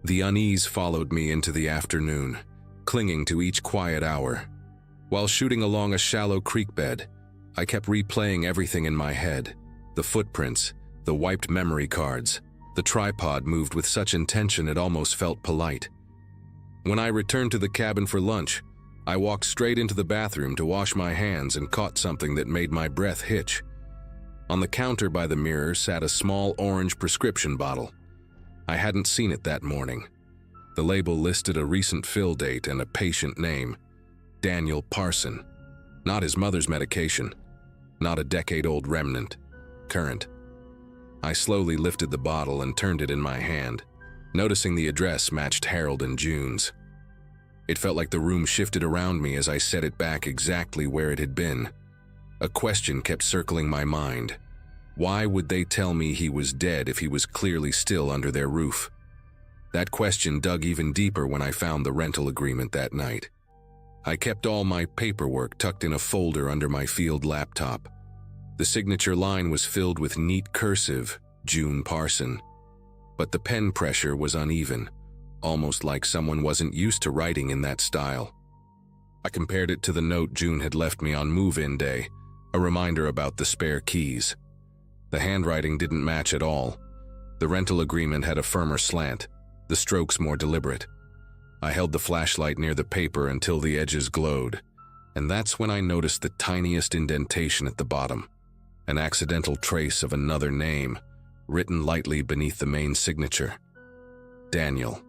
The unease followed me into the afternoon, clinging to each quiet hour. While shooting along a shallow creek bed, I kept replaying everything in my head. The footprints, the wiped memory cards, the tripod moved with such intention it almost felt polite. When I returned to the cabin for lunch, I walked straight into the bathroom to wash my hands and caught something that made my breath hitch. On the counter by the mirror sat a small orange prescription bottle. I hadn't seen it that morning. The label listed a recent fill date and a patient name, Daniel Parson. Not his mother's medication, not a decade-old remnant, current. I slowly lifted the bottle and turned it in my hand, noticing the address matched Harold and June's. It felt like the room shifted around me as I set it back exactly where it had been. A question kept circling my mind. Why would they tell me he was dead if he was clearly still under their roof? That question dug even deeper when I found the rental agreement that night. I kept all my paperwork tucked in a folder under my field laptop. The signature line was filled with neat cursive, June Parson. But the pen pressure was uneven, almost like someone wasn't used to writing in that style. I compared it to the note June had left me on move-in day, a reminder about the spare keys. The handwriting didn't match at all. The rental agreement had a firmer slant, the strokes more deliberate. I held the flashlight near the paper until the edges glowed, and that's when I noticed the tiniest indentation at the bottom, an accidental trace of another name, written lightly beneath the main signature. Daniel.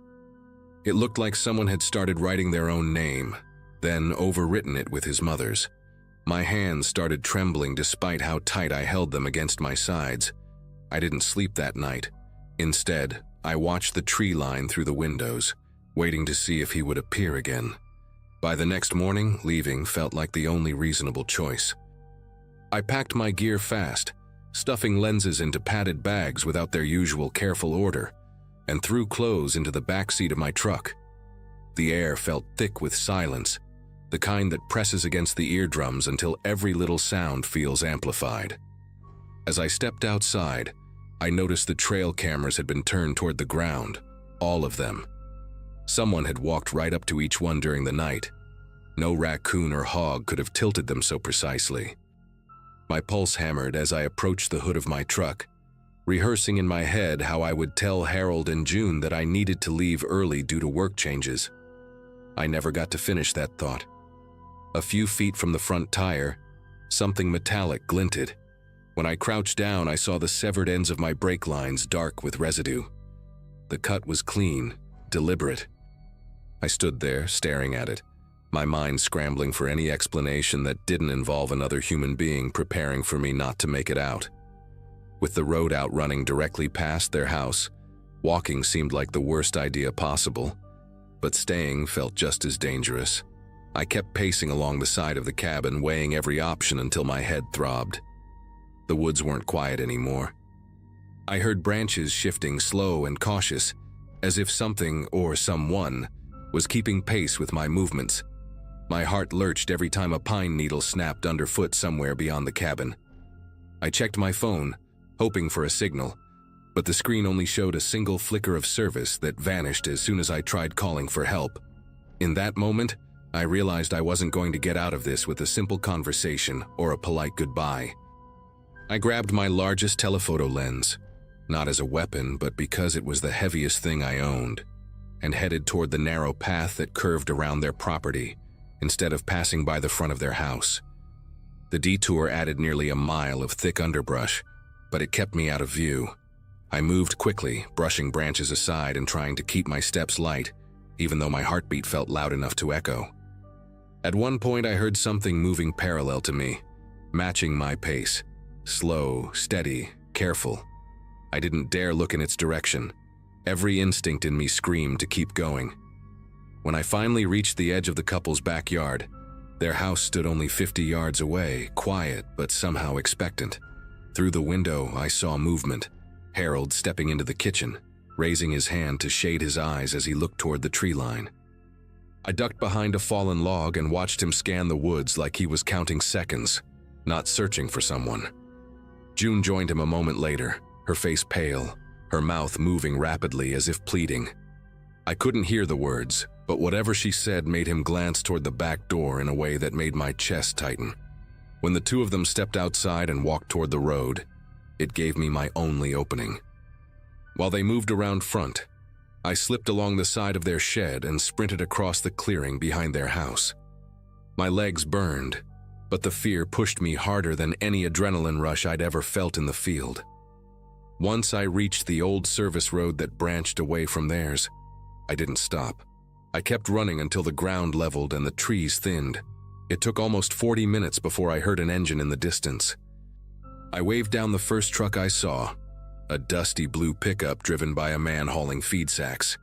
It looked like someone had started writing their own name, then overwritten it with his mother's. My hands started trembling despite how tight I held them against my sides. I didn't sleep that night. Instead, I watched the tree line through the windows, waiting to see if he would appear again. By the next morning, leaving felt like the only reasonable choice. I packed my gear fast, stuffing lenses into padded bags without their usual careful order, and threw clothes into the back seat of my truck. The air felt thick with silence, the kind that presses against the eardrums until every little sound feels amplified. As I stepped outside, I noticed the trail cameras had been turned toward the ground, all of them. Someone had walked right up to each one during the night. No raccoon or hog could have tilted them so precisely. My pulse hammered as I approached the hood of my truck, rehearsing in my head how I would tell Harold and June that I needed to leave early due to work changes. I never got to finish that thought. A few feet from the front tire, something metallic glinted. When I crouched down, I saw the severed ends of my brake lines dark with residue. The cut was clean, deliberate. I stood there, staring at it, my mind scrambling for any explanation that didn't involve another human being preparing for me not to make it out. With the road out running directly past their house, walking seemed like the worst idea possible, but staying felt just as dangerous. I kept pacing along the side of the cabin, weighing every option until my head throbbed. The woods weren't quiet anymore. I heard branches shifting slow and cautious, as if something or someone was keeping pace with my movements. My heart lurched every time a pine needle snapped underfoot somewhere beyond the cabin. I checked my phone, hoping for a signal, but the screen only showed a single flicker of service that vanished as soon as I tried calling for help. In that moment, I realized I wasn't going to get out of this with a simple conversation or a polite goodbye. I grabbed my largest telephoto lens, not as a weapon, but because it was the heaviest thing I owned, and headed toward the narrow path that curved around their property instead of passing by the front of their house. The detour added nearly a mile of thick underbrush, but it kept me out of view. I moved quickly, brushing branches aside and trying to keep my steps light, even though my heartbeat felt loud enough to echo. At one point, I heard something moving parallel to me, matching my pace. Slow, steady, careful. I didn't dare look in its direction. Every instinct in me screamed to keep going. When I finally reached the edge of the couple's backyard, their house stood only 50 yards away, quiet but somehow expectant. Through the window, I saw movement. Harold stepping into the kitchen, raising his hand to shade his eyes as he looked toward the tree line. I ducked behind a fallen log and watched him scan the woods like he was counting seconds, not searching for someone. June joined him a moment later, her face pale, her mouth moving rapidly as if pleading. I couldn't hear the words, but whatever she said made him glance toward the back door in a way that made my chest tighten. When the two of them stepped outside and walked toward the road, it gave me my only opening. While they moved around front, I slipped along the side of their shed and sprinted across the clearing behind their house. My legs burned, but the fear pushed me harder than any adrenaline rush I'd ever felt in the field. Once I reached the old service road that branched away from theirs, I didn't stop. I kept running until the ground leveled and the trees thinned. It took almost 40 minutes before I heard an engine in the distance. I waved down the first truck I saw, a dusty blue pickup driven by a man hauling feed sacks.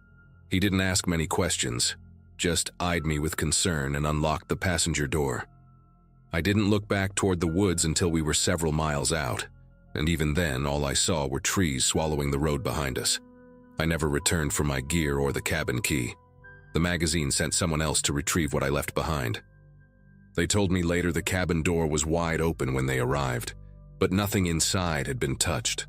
He didn't ask many questions, just eyed me with concern and unlocked the passenger door. I didn't look back toward the woods until we were several miles out, and even then all I saw were trees swallowing the road behind us. I never returned for my gear or the cabin key. The magazine sent someone else to retrieve what I left behind. They told me later the cabin door was wide open when they arrived, but nothing inside had been touched.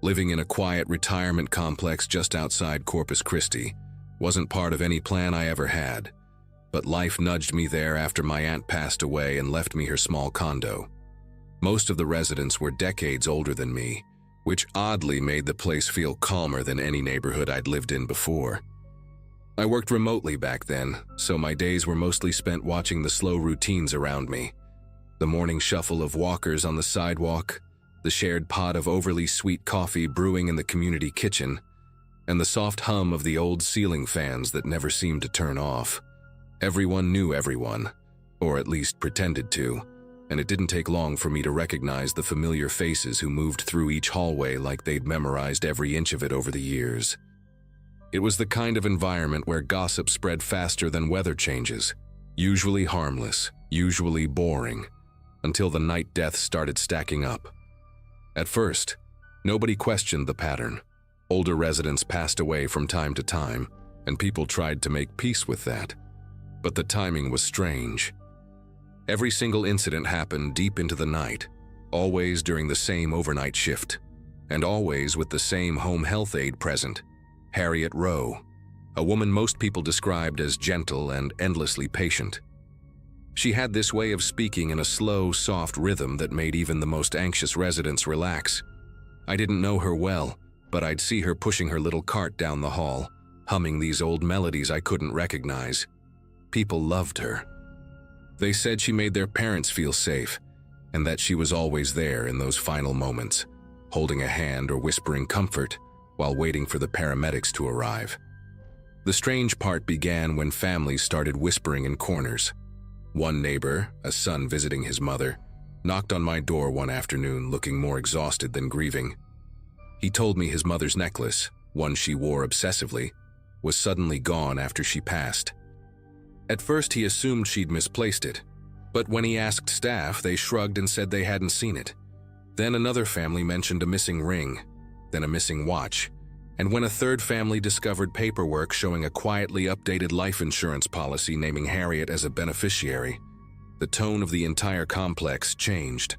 Living in a quiet retirement complex just outside Corpus Christi wasn't part of any plan I ever had, but life nudged me there after my aunt passed away and left me her small condo. Most of the residents were decades older than me, which oddly made the place feel calmer than any neighborhood I'd lived in before. I worked remotely back then, so my days were mostly spent watching the slow routines around me. The morning shuffle of walkers on the sidewalk, the shared pot of overly sweet coffee brewing in the community kitchen, and the soft hum of the old ceiling fans that never seemed to turn off. Everyone knew everyone, or at least pretended to, and it didn't take long for me to recognize the familiar faces who moved through each hallway like they'd memorized every inch of it over the years. It was the kind of environment where gossip spread faster than weather changes, usually harmless, usually boring, until the night deaths started stacking up. At first, nobody questioned the pattern. Older residents passed away from time to time, and people tried to make peace with that. But the timing was strange. Every single incident happened deep into the night, always during the same overnight shift, and always with the same home health aide present, Harriet Rowe, a woman most people described as gentle and endlessly patient. She had this way of speaking in a slow, soft rhythm that made even the most anxious residents relax. I didn't know her well, but I'd see her pushing her little cart down the hall, humming these old melodies I couldn't recognize. People loved her. They said she made their parents feel safe, and that she was always there in those final moments, holding a hand or whispering comfort while waiting for the paramedics to arrive. The strange part began when families started whispering in corners. One neighbor, a son visiting his mother, knocked on my door one afternoon looking more exhausted than grieving. He told me his mother's necklace, one she wore obsessively, was suddenly gone after she passed. At first he assumed she'd misplaced it, but when he asked staff, they shrugged and said they hadn't seen it. Then another family mentioned a missing ring, then a missing watch, and when a third family discovered paperwork showing a quietly updated life insurance policy naming Harriet as a beneficiary, the tone of the entire complex changed.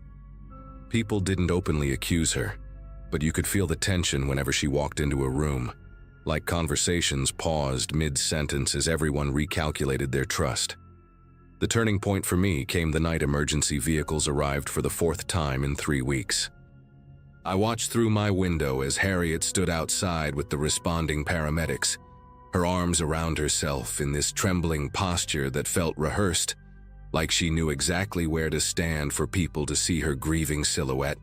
People didn't openly accuse her, but you could feel the tension whenever she walked into a room, like conversations paused mid-sentence as everyone recalculated their trust. The turning point for me came the night emergency vehicles arrived for the 4th time in 3 weeks. I watched through my window as Harriet stood outside with the responding paramedics, her arms around herself in this trembling posture that felt rehearsed, like she knew exactly where to stand for people to see her grieving silhouette.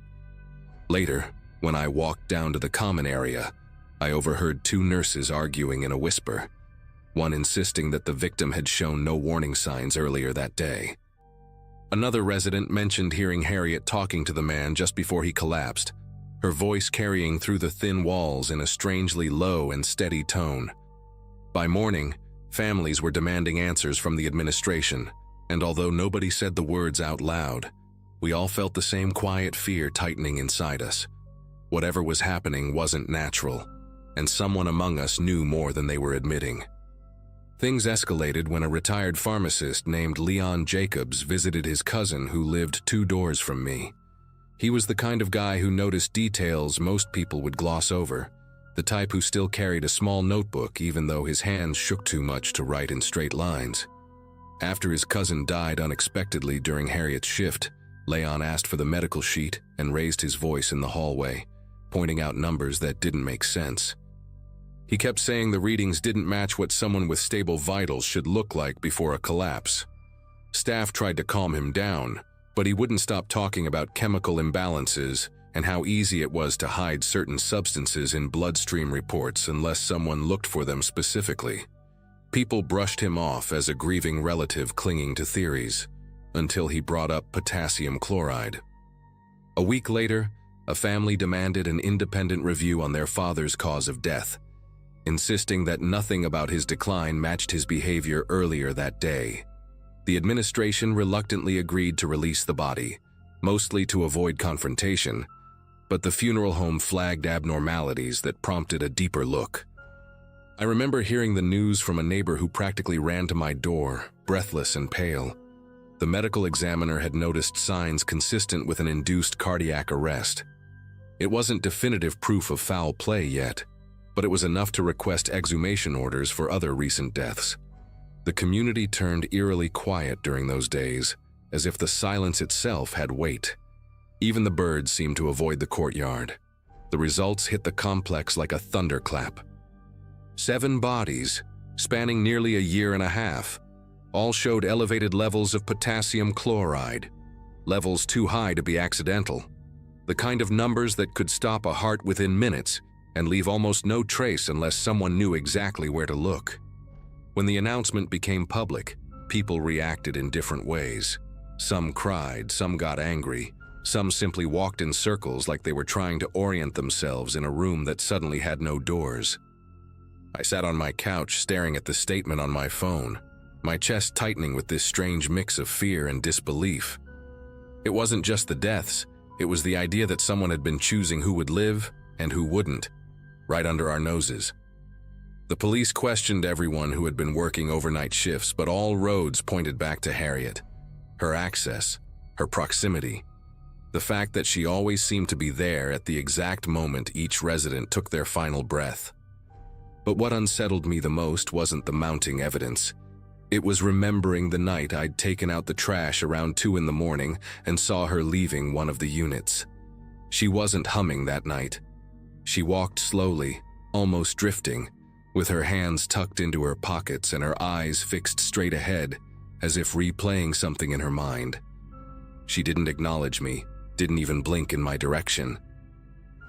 Later, when I walked down to the common area, I overheard 2 nurses arguing in a whisper, one insisting that the victim had shown no warning signs earlier that day. Another resident mentioned hearing Harriet talking to the man just before he collapsed, her voice carrying through the thin walls in a strangely low and steady tone. By morning, families were demanding answers from the administration, and although nobody said the words out loud, we all felt the same quiet fear tightening inside us. Whatever was happening wasn't natural, and someone among us knew more than they were admitting. Things escalated when a retired pharmacist named Leon Jacobs visited his cousin who lived 2 doors from me. He was the kind of guy who noticed details most people would gloss over, the type who still carried a small notebook even though his hands shook too much to write in straight lines. After his cousin died unexpectedly during Harriet's shift, Leon asked for the medical sheet and raised his voice in the hallway, pointing out numbers that didn't make sense. He kept saying the readings didn't match what someone with stable vitals should look like before a collapse. Staff tried to calm him down, but he wouldn't stop talking about chemical imbalances and how easy it was to hide certain substances in bloodstream reports unless someone looked for them specifically. People brushed him off as a grieving relative clinging to theories, until he brought up potassium chloride. A week later, a family demanded an independent review on their father's cause of death, insisting that nothing about his decline matched his behavior earlier that day. The administration reluctantly agreed to release the body, mostly to avoid confrontation, but the funeral home flagged abnormalities that prompted a deeper look. I remember hearing the news from a neighbor who practically ran to my door, breathless and pale. The medical examiner had noticed signs consistent with an induced cardiac arrest. It wasn't definitive proof of foul play yet, but it was enough to request exhumation orders for other recent deaths. The community turned eerily quiet during those days, as if the silence itself had weight. Even the birds seemed to avoid the courtyard. The results hit the complex like a thunderclap. 7 bodies, spanning nearly a year and a half, all showed elevated levels of potassium chloride, levels too high to be accidental, the kind of numbers that could stop a heart within minutes and leave almost no trace unless someone knew exactly where to look. When the announcement became public, people reacted in different ways. Some cried, some got angry, some simply walked in circles like they were trying to orient themselves in a room that suddenly had no doors. I sat on my couch staring at the statement on my phone, my chest tightening with this strange mix of fear and disbelief. It wasn't just the deaths, it was the idea that someone had been choosing who would live and who wouldn't, right under our noses. The police questioned everyone who had been working overnight shifts, but all roads pointed back to Harriet. Her access, her proximity, the fact that she always seemed to be there at the exact moment each resident took their final breath. But what unsettled me the most wasn't the mounting evidence. It was remembering the night I'd taken out the trash around 2 in the morning and saw her leaving one of the units. She wasn't humming that night. She walked slowly, almost drifting, with her hands tucked into her pockets and her eyes fixed straight ahead, as if replaying something in her mind. She didn't acknowledge me, didn't even blink in my direction.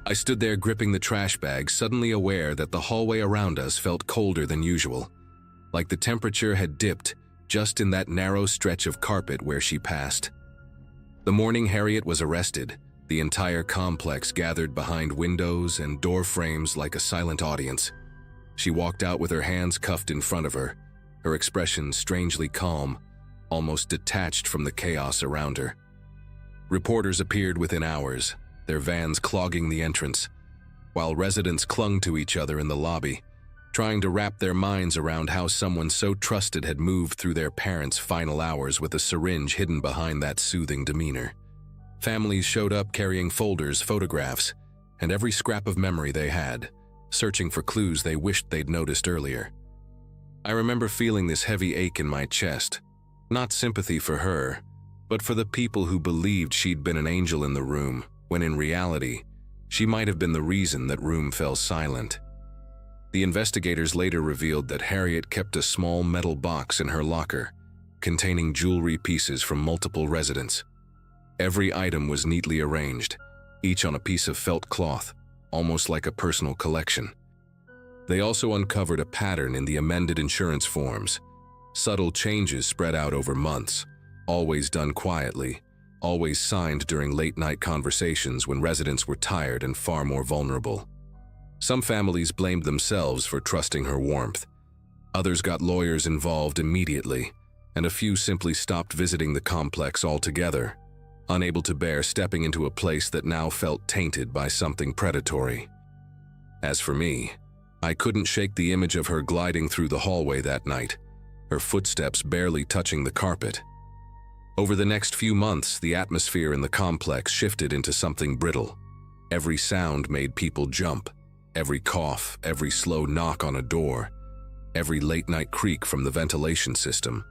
I stood there gripping the trash bag, suddenly aware that the hallway around us felt colder than usual, like the temperature had dipped just in that narrow stretch of carpet where she passed. The morning Harriet was arrested, the entire complex gathered behind windows and door frames like a silent audience. She walked out with her hands cuffed in front of her, her expression strangely calm, almost detached from the chaos around her. Reporters appeared within hours, their vans clogging the entrance, while residents clung to each other in the lobby, trying to wrap their minds around how someone so trusted had moved through their parents' final hours with a syringe hidden behind that soothing demeanor. Families showed up carrying folders, photographs, and every scrap of memory they had, searching for clues they wished they'd noticed earlier. I remember feeling this heavy ache in my chest, not sympathy for her, but for the people who believed she'd been an angel in the room, when in reality, she might have been the reason that room fell silent. The investigators later revealed that Harriet kept a small metal box in her locker, containing jewelry pieces from multiple residents. Every item was neatly arranged, each on a piece of felt cloth, almost like a personal collection. They also uncovered a pattern in the amended insurance forms, subtle changes spread out over months, always done quietly, always signed during late-night conversations when residents were tired and far more vulnerable. Some families blamed themselves for trusting her warmth. Others got lawyers involved immediately, and a few simply stopped visiting the complex altogether, unable to bear stepping into a place that now felt tainted by something predatory. As for me, I couldn't shake the image of her gliding through the hallway that night, her footsteps barely touching the carpet. Over the next few months, the atmosphere in the complex shifted into something brittle. Every sound made people jump, every cough, every slow knock on a door, every late-night creak from the ventilation system.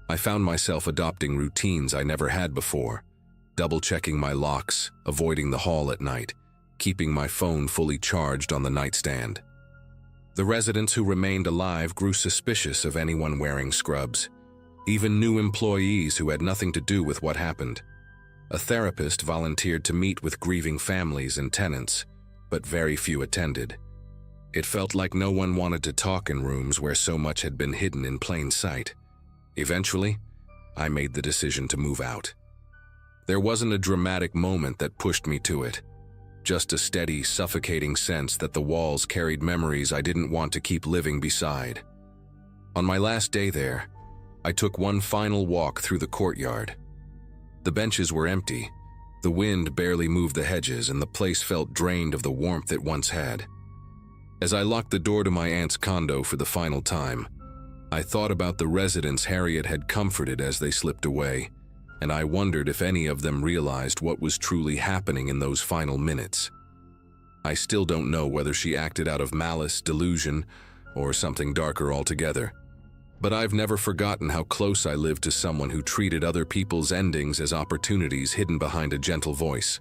I found myself adopting routines I never had before, double-checking my locks, avoiding the hall at night, keeping my phone fully charged on the nightstand. The residents who remained alive grew suspicious of anyone wearing scrubs, even new employees who had nothing to do with what happened. A therapist volunteered to meet with grieving families and tenants, but very few attended. It felt like no one wanted to talk in rooms where so much had been hidden in plain sight. Eventually, I made the decision to move out. There wasn't a dramatic moment that pushed me to it, just a steady, suffocating sense that the walls carried memories I didn't want to keep living beside. On my last day there, I took one final walk through the courtyard. The benches were empty, the wind barely moved the hedges, and the place felt drained of the warmth it once had. As I locked the door to my aunt's condo for the final time, I thought about the residents Harriet had comforted as they slipped away, and I wondered if any of them realized what was truly happening in those final minutes. I still don't know whether she acted out of malice, delusion, or something darker altogether. But I've never forgotten how close I lived to someone who treated other people's endings as opportunities hidden behind a gentle voice.